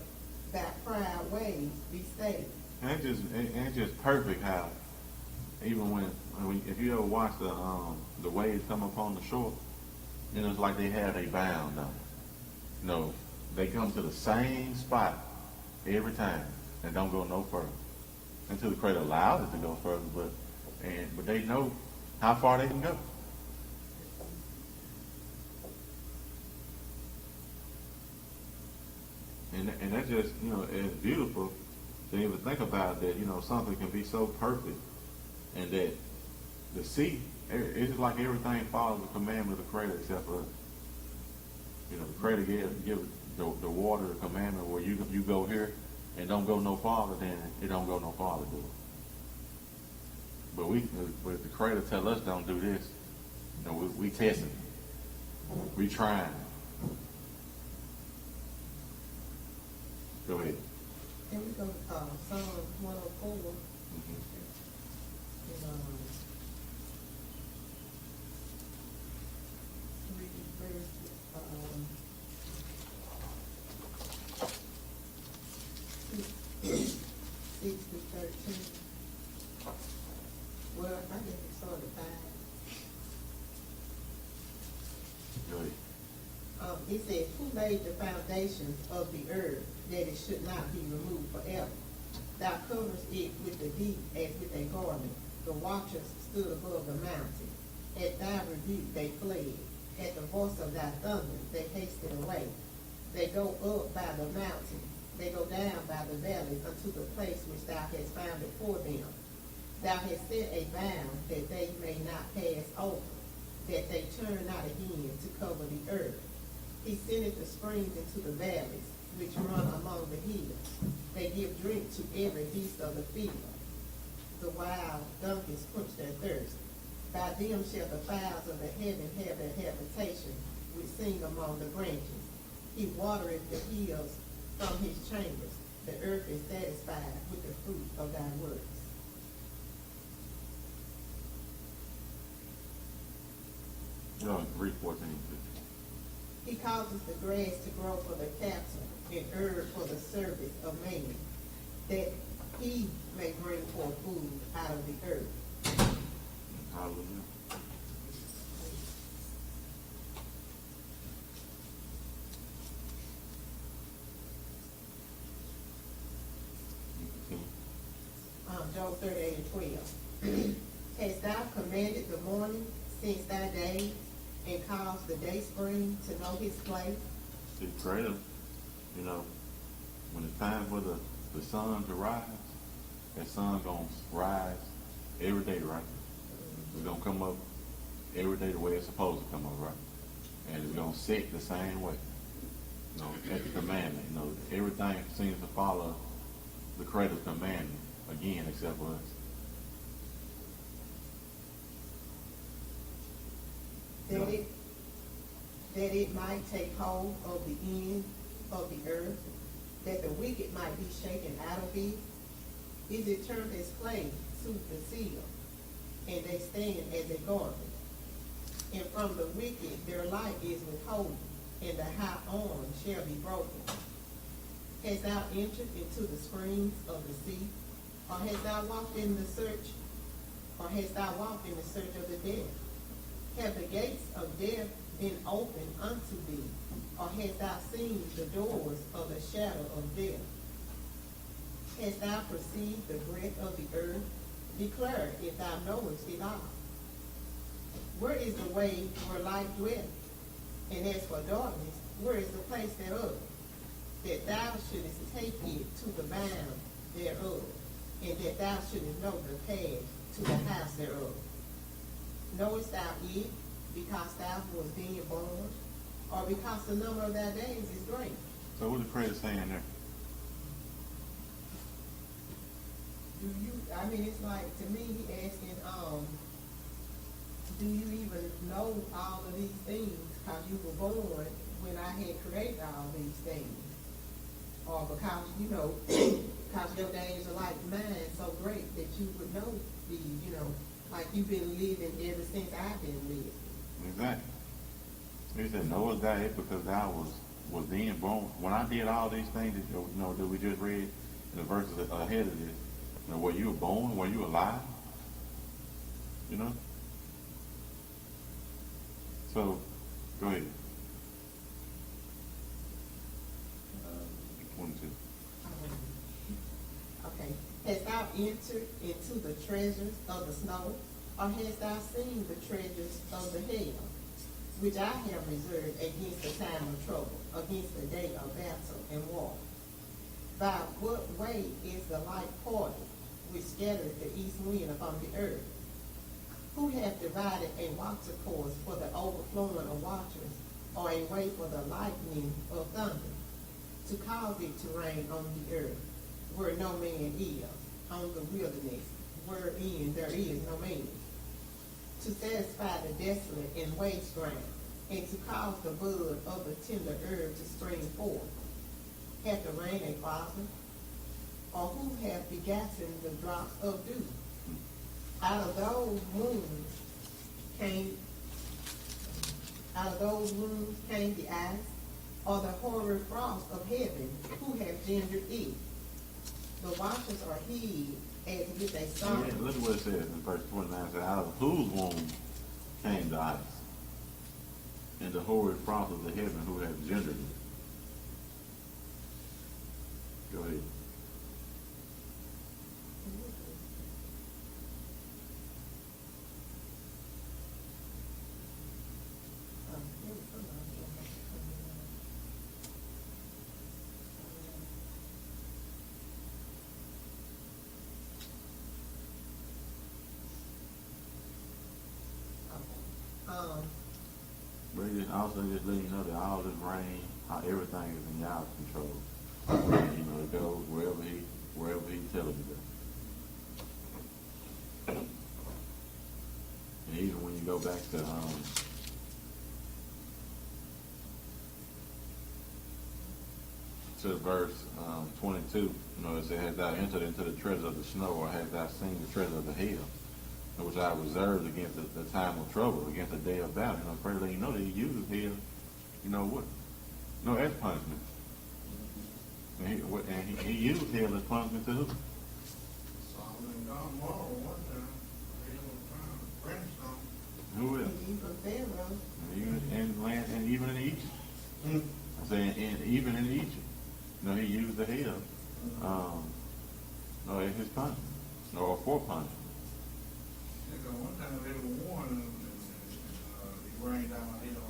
thy proud ways be stayed. And it's just perfect how, even when if you ever watch the waves come upon the shore, it's like they have a bound on it. They come to the same spot every time and don't go no further until the Creator allows it to go further. But they know how far they can go. And that's just, it's beautiful to even think about that, something can be so perfect and that the sea, it's just like everything follows the commandment of the Creator except for us. The Creator give the water the commandment where you go here and don't go no farther, then it don't go no farther, do it. But if the Creator tell us don't do this, we testing, we trying. Go ahead. And we go to Psalm 104. Mm-hmm. And, read verse 6 to 13. Well, I guess it started at 5. Go ahead. It says, who laid the foundations of the earth, that it should not be removed forever? Thou coverest it with the deep as with a garment. The watchers stood above the mountain. At thy rebuke they fled. At the voice of thy thunder they hasted away. They go up by the mountain. They go down by the valleys unto the place which thou hast founded for them. Thou hast set a bound that they may not pass over, that they turn not again to cover the earth. He sendeth the springs into the valleys, which run among the hills. They give drink to every beast of the field. The wild donkeys quench their thirst. By them shall the fowls of the heaven have their habitation, which sing among the branches. He watereth the hills from his chambers. The earth is satisfied with the fruit of thy works. Read 14. He causes the grass to grow for the cattle and herb for the service of man, that he may bring forth food out of the earth. Hallelujah. Job 38 and 12. Hast thou commanded the morning since thy days, and caused the day spring to know his place? See, Creator, when it's time for the sun to rise, that sun gonna rise every day, right? It's gonna come up every day the way it's supposed to come up, right? And it's gonna set the same way. At the commandment. Everything seems to follow the Creator's commandment again, except for us. That it might take hold of the end of the earth, that the wicked might be shaken out of it. Is it turned as clay to the seal, and they stand as a garment. And from the wicked their light is withholden, and the high arm shall be broken. Hast thou entered into the springs of the sea, or hast thou walked in the search, of the dead? Have the gates of death been opened unto thee, or hast thou seen the doors of the shadow of death? Hast thou perceived the breadth of the earth? Declare if thou knowest it all. Where is the way where light dwelleth? And as for darkness, where is the place thereof? That thou shouldest take it to the bound thereof, and that thou shouldest know the path to the house thereof. Knowest thou it, because thou wast then born, or because the number of thy days is great? So what the Creator saying there? It's like, to me, he asking, do you even know all of these things because you were born when I had created all these things? Or because, because your days are like mine, so great that you would know these, like you've been living ever since I've been living. Exactly. He said, knowest thou it because thou was then born. When I did all these things that we just read in the verses ahead of this, where you were born, were you alive? So, go ahead. 22. Hast thou entered into the treasures of the snow, or hast thou seen the treasures of the hail, which I have reserved against the time of trouble, against the day of battle and war? By what way is the light parted, which scattereth the east wind upon the earth? Who hath divided a water course for the overflowing of waters, or a way for the lightning of thunder, to cause it to rain on the earth, where no man is, on the wilderness, wherein there is no man, to satisfy the desolate and waste ground, and to cause the bud of the tender herb to spring forth? Hath the rain a father? Or who hath begotten the drops of dew? Out of those wombs came the ice, or the hoary frost of heaven, who hath gendered it? The waters are hid as with a stone. Yeah, look at what it says in verse 29. It says, out of whose womb came the ice, and the hoary frost of the heaven, who hath gendered it? Go ahead. But just also just letting you know that all this rain, how everything is in y'all's control. And, it goes wherever he tells it to. And even when you go back to verse 22, it says, "Hast thou entered into the treasure of the snow, or hast thou seen the treasure of the hail, which I reserved against the time of trouble, against the day of battle?" Pray to let you know that he uses hail, as punishment. And he used hail as punishment to who? Solomon God moral one time, brimstone. Who else? And even in Egypt. I'm saying, and even in Egypt, he used the hail, as his punishment, or for punishment. One time they were warned, it rained down here on them.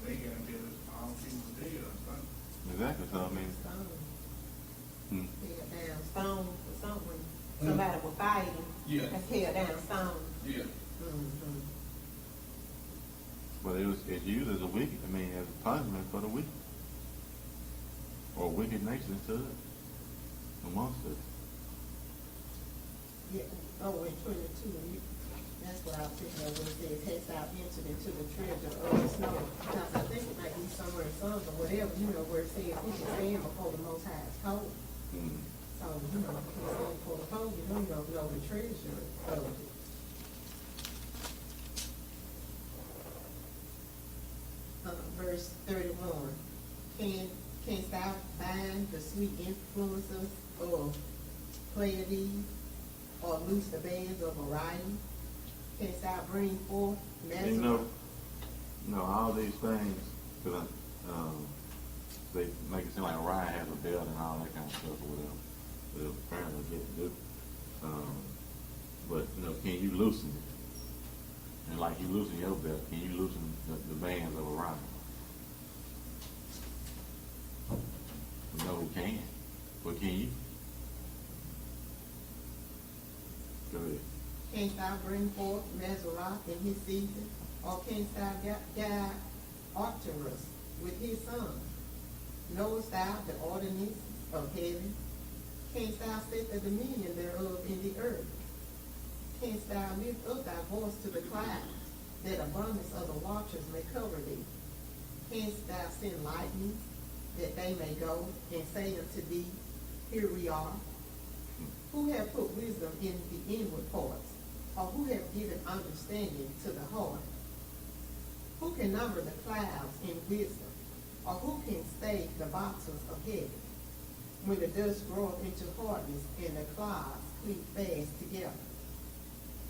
They got to get all people dead or something. Exactly. So Down stone or something. Somebody was fighting. Yeah. That's held down stone. Yeah. Mm-hmm. But it's used as as a punishment for the wicked, or wicked nations to it, amongst us. Yeah. Oh, in 22, that's what I was thinking of when it says, "Hast thou entered into the treasure of the snow?" Because I think it might be somewhere in Psalms or whatever, where it says we can stand before the Most High's cold. So, you can stand before the cold, you don't know the treasure of it. Verse 31, canst thou bind the sweet influences of Pleiades, or loose the bands of Orion? Canst thou bring forth Nazareth? All these things, because they make it seem like Orion has a belt and all that kind of stuff or whatever. But apparently didn't do. But can you loosen it? And like you loosen your belt, can you loosen the bands of Orion? No, who can? But can you? Go ahead. Canst thou bring forth Mazzaroth in his season? Or canst thou guide Arcturus with his sons? Knowest thou the ordinance of heaven? Canst thou set the dominion thereof in the earth? Canst thou lift up thy voice to the clouds, that abundance of the waters may cover thee? Canst thou send lightning, that they may go and say unto thee, Here we are? Who have put wisdom in the inward parts, or who have given understanding to the heart? Who can number the clouds in wisdom, or who can stay the boxes of heaven? When the dust groweth into hardness, and the clouds cleave fast together.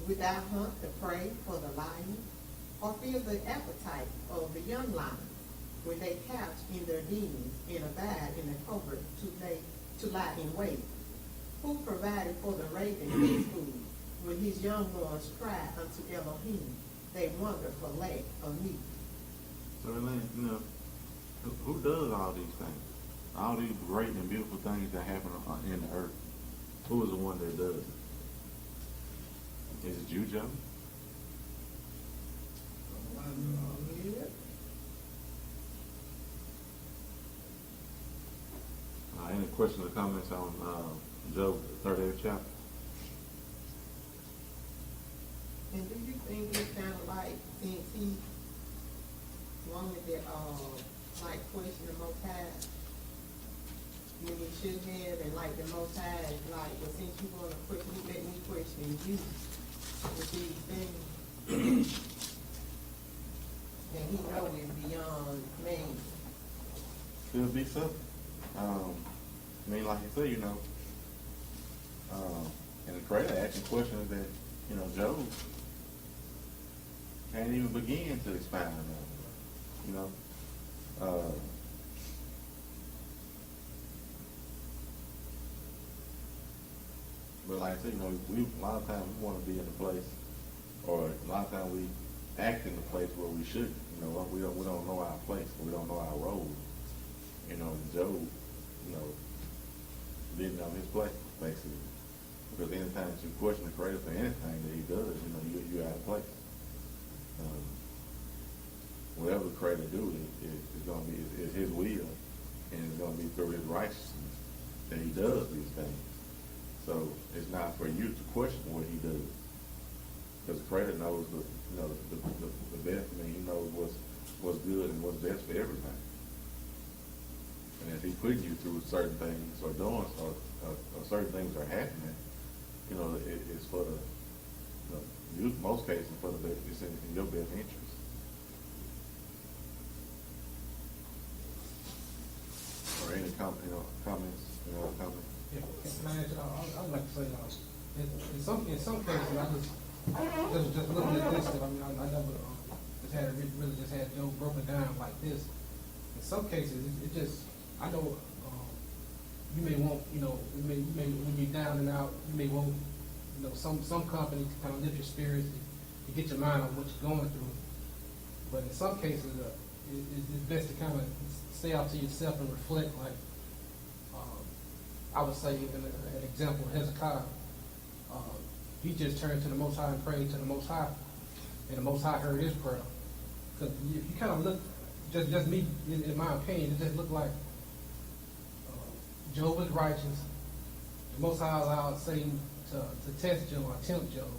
Wilt thou hunt the prey for the lion, or feel the appetite of the young lions, when they couch in their dens and abide in the covert to lie in wait? Who provided for the raven his food? When his young ones cry unto Elohim, they wonder for lack of meat. So, Elaine, you know, who does all these things? All these great and beautiful things that happen in the earth. Who is the one that does it? Is it you, Joe? Any questions or comments on Job 38th chapter? And do you think it's kind of like, since he wanted to, like, question the Most High, when he should have, and like the Most High, is like, well, since you want to question, let me question you with these things. And he know it's beyond man. Could be so. I mean, like you said, you know, and the creator asking questions that, you know, Job can't even begin to expound on, you know. But like I said, you know, a lot of times we want to be in a place, or a lot of times we act in the place where we should. You know, we don't know our place, we don't know our role. You know, Job, you know, didn't know his place, basically. Because anytime you question the creator for anything that he does, you know, you're out of place. Whatever the creator do is going to be is his will, and it's going to be through his righteousness that he does these things. So it's not for you to question what he does, because the creator knows the best. I mean, he knows what's good and what's best for everything. And if he's putting you through certain things or doing or certain things are happening, you know, it's for most cases for the best. It's in your best interest. Or any comments? Yeah, can I answer? I'd like to say, in some cases, I just looking at this, I mean, I never really just had Job broken down like this. In some cases, it just, I know you may want, you know, you may when you're down and out, you may want, you know, some companies to kind of lift your spirits to get your mind on what you're going through. But in some cases, it's best to kind of stay out to yourself and reflect. Like I would say, an example, Hezekiah, he just turned to the Most High and prayed to the Most High, and the Most High heard his prayer. Because you kind of look, just me, in my opinion, it just looked like Job was righteous. The Most High allowed Satan to test Job or tempt Job.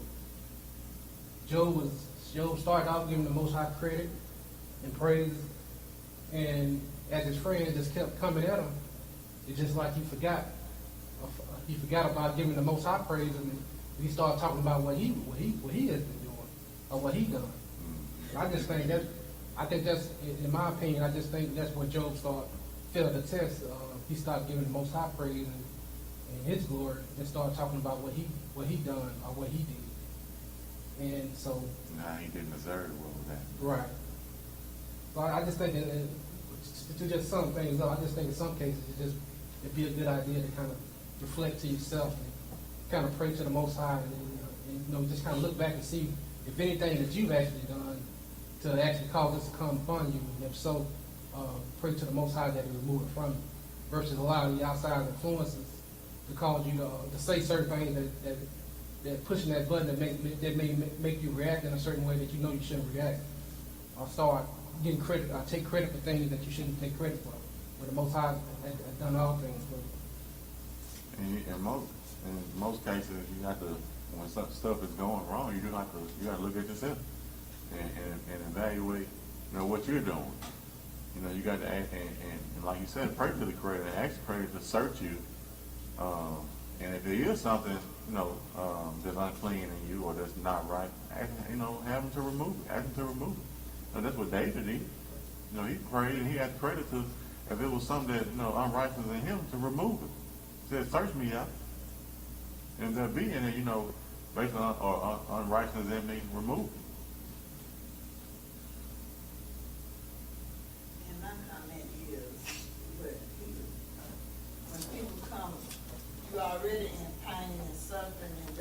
Job started out giving the Most High credit and praise, and as his friends just kept coming at him, it's just like he forgot about giving the Most High praise, and he started talking about what he has been doing or what he done. And I just think that's, in my opinion, I just think that's what Job failed the test. He started giving the Most High praise and his glory, and started talking about what he done or what he did. And so, nah, he didn't deserve what was that. Right. So I just think that to just sum things up, I just think in some cases it'd be a good idea to kind of reflect to yourself and kind of pray to the Most High, and you know, just kind of look back and see if anything that you've actually done to actually cause this to come upon you, and if so, pray to the Most High that He remove it from you, versus allowing the outside influences to cause you to say certain things that pushing that button that may make you react in a certain way that you know you shouldn't react, or start getting credit, or take credit for things that you shouldn't take credit for. But the Most High has done all things for you. And in most cases, you have to, when stuff is going wrong, you got to look at yourself and evaluate, you know, what you're doing. You know, you got to act, and like you said, pray to the Creator, and ask the Creator to search you. And if there is something, you know, that's unclean in you or that's not right, ask, you know, have Him to remove it. Ask Him to remove it. And that's what David did. You know, he prayed and he had credit to, if it was something that, you know, unrighteous in him, to remove it. He said, search me out. And if there be any, you know, based on or unrighteousness in me, remove it. And my comment is, when people come, you already in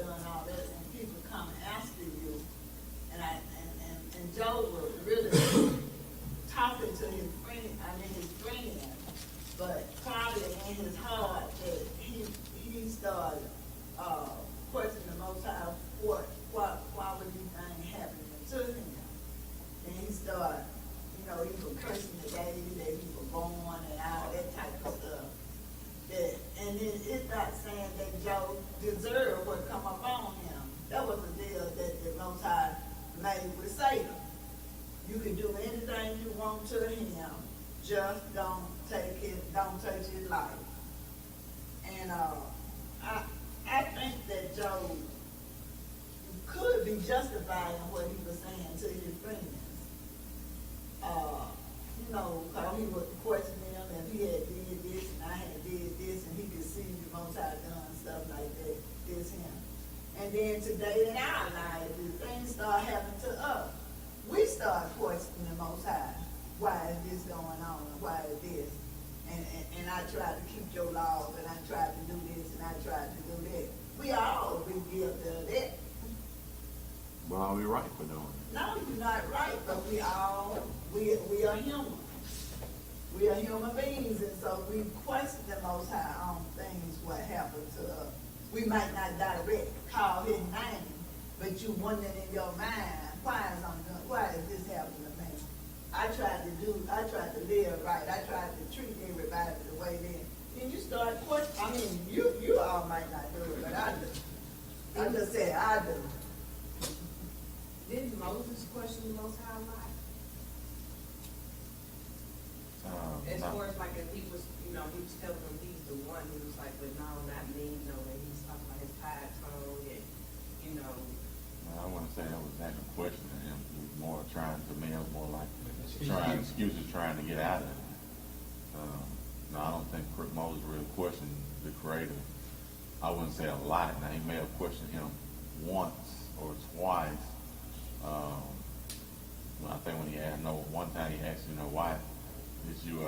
done all that, and people come after you, and Joe was really talking to his friend, but probably in his heart that he started questioning the Most High, why would these things happening to him? And he started, he was cursing the day that he was born and all that type of stuff. And it's not saying that Joe deserved what come upon him. That was the deal that the Most High made with Satan. You can do anything you want to him, just don't take his life. And I think that Job could be justified in what he was saying to his friends. Because he was questioning them if he had did this and I had did this, and he could see the Most High done stuff like that, this him. And then today in our lives, things start happening to us. We start questioning the Most High. Why is this going on? And why is this? And I tried to keep your laws, and I tried to do this, and I tried to do that. We all be guilty of that. Well, are we right for doing it? No, you're not right, but we are human. We are human beings, and so we question the Most High on things what happened to us. We might not direct call his name, but you wondering in your mind, why is this happening to me? I tried to live right. I tried to treat everybody the way they. Then you start questioning. You all might not do it, but I do. I just said I do. Didn't Moses question the Most High a lot? As No. far as like if he was, he was telling him he's the one, he was like, but no, not me, and he's talking about his high tone, and, Well, I wouldn't say that was that a question to him. He was more trying to me, it was more like excuses trying to get out of it. No, I don't think Moses really questioned the Creator. I wouldn't say a lot. Now, he may have questioned him once or twice. I think when he asked, one time he asked, why did you,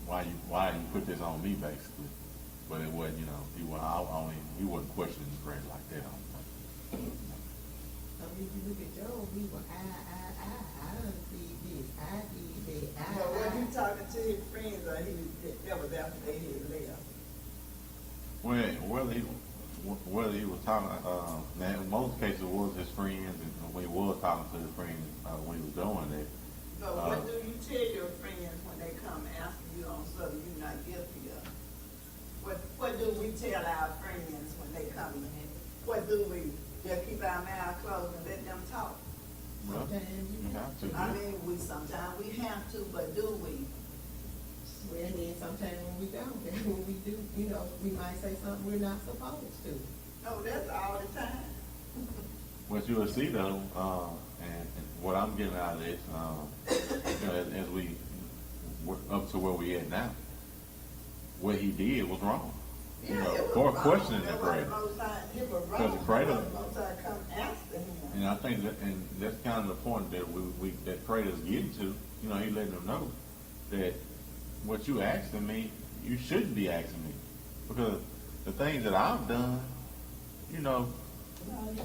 why you put this on me, basically? But it wasn't, he wasn't questioning the Creator like that. I don't think. So if you look at Job, he was, I done did this, I did that, But when he talking to his friends, or that was after they had left. Well, whether he was talking, now in most cases it was his friends, and when he was talking to his friends when he was doing it. But what do you tell your friends when they come asking you on something you're not guilty of? What do we tell our friends when they come in? What do we just keep our mouth closed and let them talk? Well, you have to. I mean, sometimes we have to, but do we? Well, and then sometimes when we don't, and when we do, we might say something we're not supposed to. No, that's all the time. What you will see though, and what I'm getting out of this, as we up to where we at now, what he did was wrong. For questioning the Creator. Because the Creator, come after him. and I think that's kind of the point that that Creator's getting to. He letting them know that what you asking me, you shouldn't be asking me, because the things that I've done,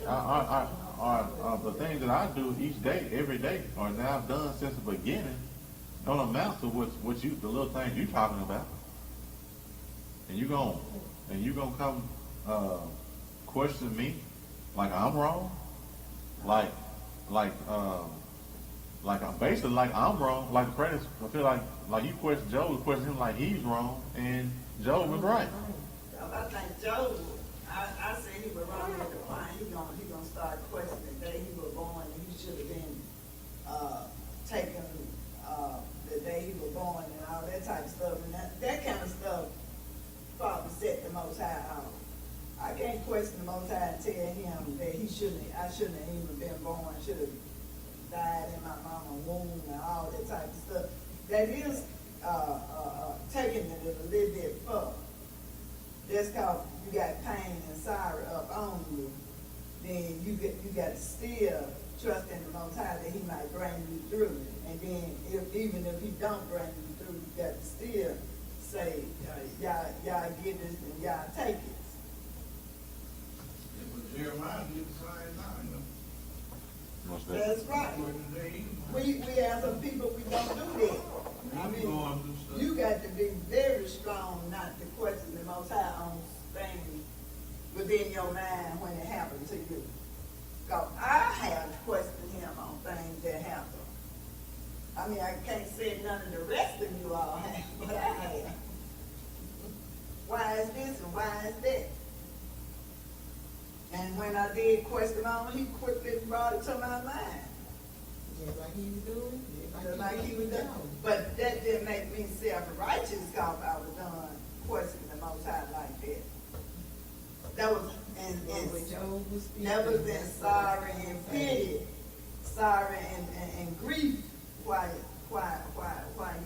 are the things that I do each day, every day, or that I've done since the beginning, don't amount to the little things you're talking about. And you gonna come question me like I'm wrong, like basically like I'm wrong, like the Creator. I feel like you question Job, question him like he's wrong, and Job was right. I think Job, I say he was wrong at the point. He gonna start questioning the day he was born, and he should have been taken the day he was born and all that type of stuff. And that kind of stuff probably set the Most High out. I can't question the Most High and tell him that I shouldn't have even been born, should have died in my mama's womb and all that type of stuff. That is taking it a little bit further. Just because you got pain and sorrow up on you, then you got to still trust in the Most High that he might bring you through. And then even if he don't bring you through, you got to still say, y'all get this and y'all take it. right now, you know. What's that? That's right. But today, We have some people, we don't do that. I we mean, going through stuff. you got to be very strong not to question the Most High on things within your mind when it happened to you. Because I have questioned him on things that happen. I mean, I can't say none of the rest of you all have, but I have. Why is this and why is that? And when I did question him, he quickly brought it to my mind. Just like he was doing. Just like he was doing. But that didn't make me self-righteous because I was done questioning the Most High like that. That was When Job was speaking, that was in sorrow and pity, sorrow and grief. Why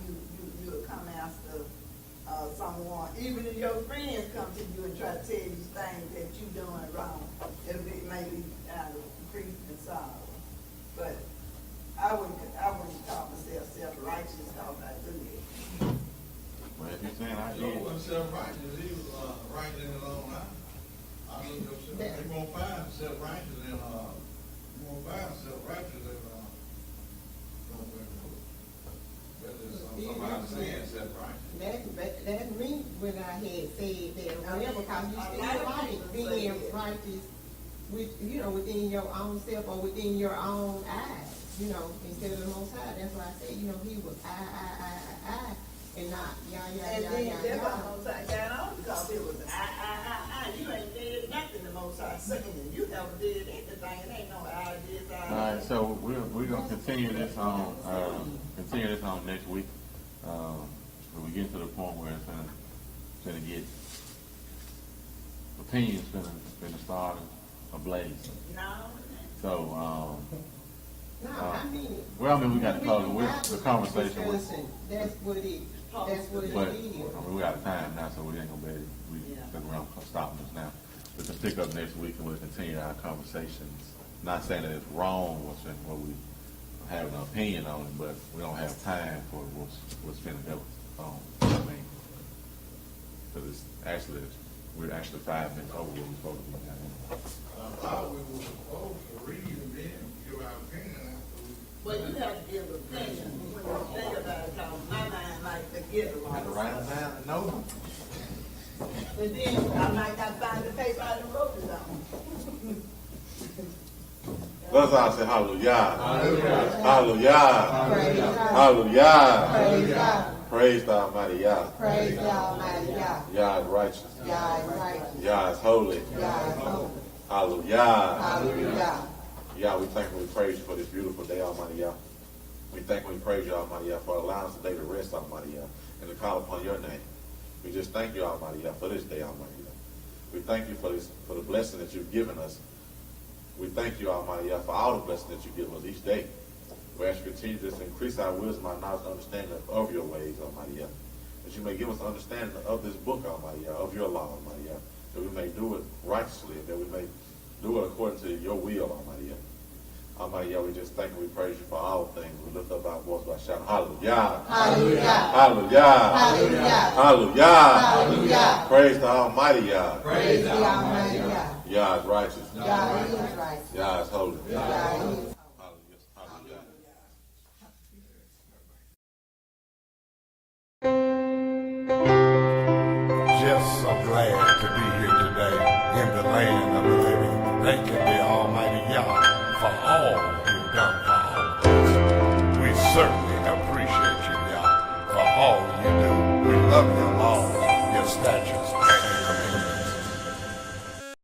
you would come after someone, even if your friends come to you and try to tell you things that you doing wrong, it'll be maybe out of grief and sorrow. But I wouldn't call myself self-righteous because I do that. Well, if you're saying I Job did, wasn't self-righteous, he was right in his own eye. I looked up, they won't find self-righteous and, you won't find self-righteous and, somebody saying self-righteous. That's me when I had said that, whatever, because you still like being righteous with, within your own self or within your own eyes, instead of the Most High. That's why I said, he was I, and not And then that's why the Most High got on because it was I. You ain't did nothing the Most High saying. You never did anything. It ain't no I did. all right, so we're gonna continue this on next week. When we get to the point where it's gonna get opinions gonna start ablaze. No. So No, I mean. well, I mean, we got to close the conversation with. Discussion. That's what it But is. I mean, we got time now, so we ain't gonna be able. We're gonna stop this now. We can pick up next week and we'll continue our conversations. Not saying that it's wrong what we have an opinion on it, but we don't have time for what's been go on. I mean, because we're actually 5 minutes over where we're supposed to be now. I thought we were supposed to read and then give our opinion after we. Well, you have to give an opinion when you think about it, because my mind like to give a lot. write them down and know them. But then I might not find the paper I done wrote it on. Let's all say hallelujah. Hallelujah. Hallelujah. Praise God. Hallelujah. Praise God. Praise the Almighty Yah. Praise the Almighty Yah. Yah is righteous. Yah is righteous. Yah is holy. Yah is holy. Hallelujah. Hallelujah. Yah, we thank and we praise you for this beautiful day, Almighty Yah. We thank and we praise you, Almighty Yah, for allowing us today to rest, Almighty Yah, and to call upon your name. We just thank you, Almighty Yah, for this day, Almighty Yah. We thank you for the blessing that you've given us. We thank you, Almighty Yah, for all the blessings that you give us each day. We ask you to continue to increase our wisdom, our knowledge, and understanding of your ways, Almighty Yah. That you may give us understanding of this book, Almighty Yah, of your law, Almighty Yah. That we may do it righteously, and that we may do it according to your will, Almighty Yah. Almighty Yah, we just thank and we praise you for all things. We lift up our voice by shouting, hallelujah. Hallelujah. Hallelujah. Hallelujah. Hallelujah. Hallelujah. Praise the Almighty Yah. Praise the Almighty Yah. Yah is righteous. Yah is righteous. Yah is holy. Yah is Hallelujah. Hallelujah. Just so glad to be here today in the land of the living. Thanking the Almighty Yah for all you've done for all of us. We certainly appreciate you, Yah, for all you do. We love your laws, your statutes,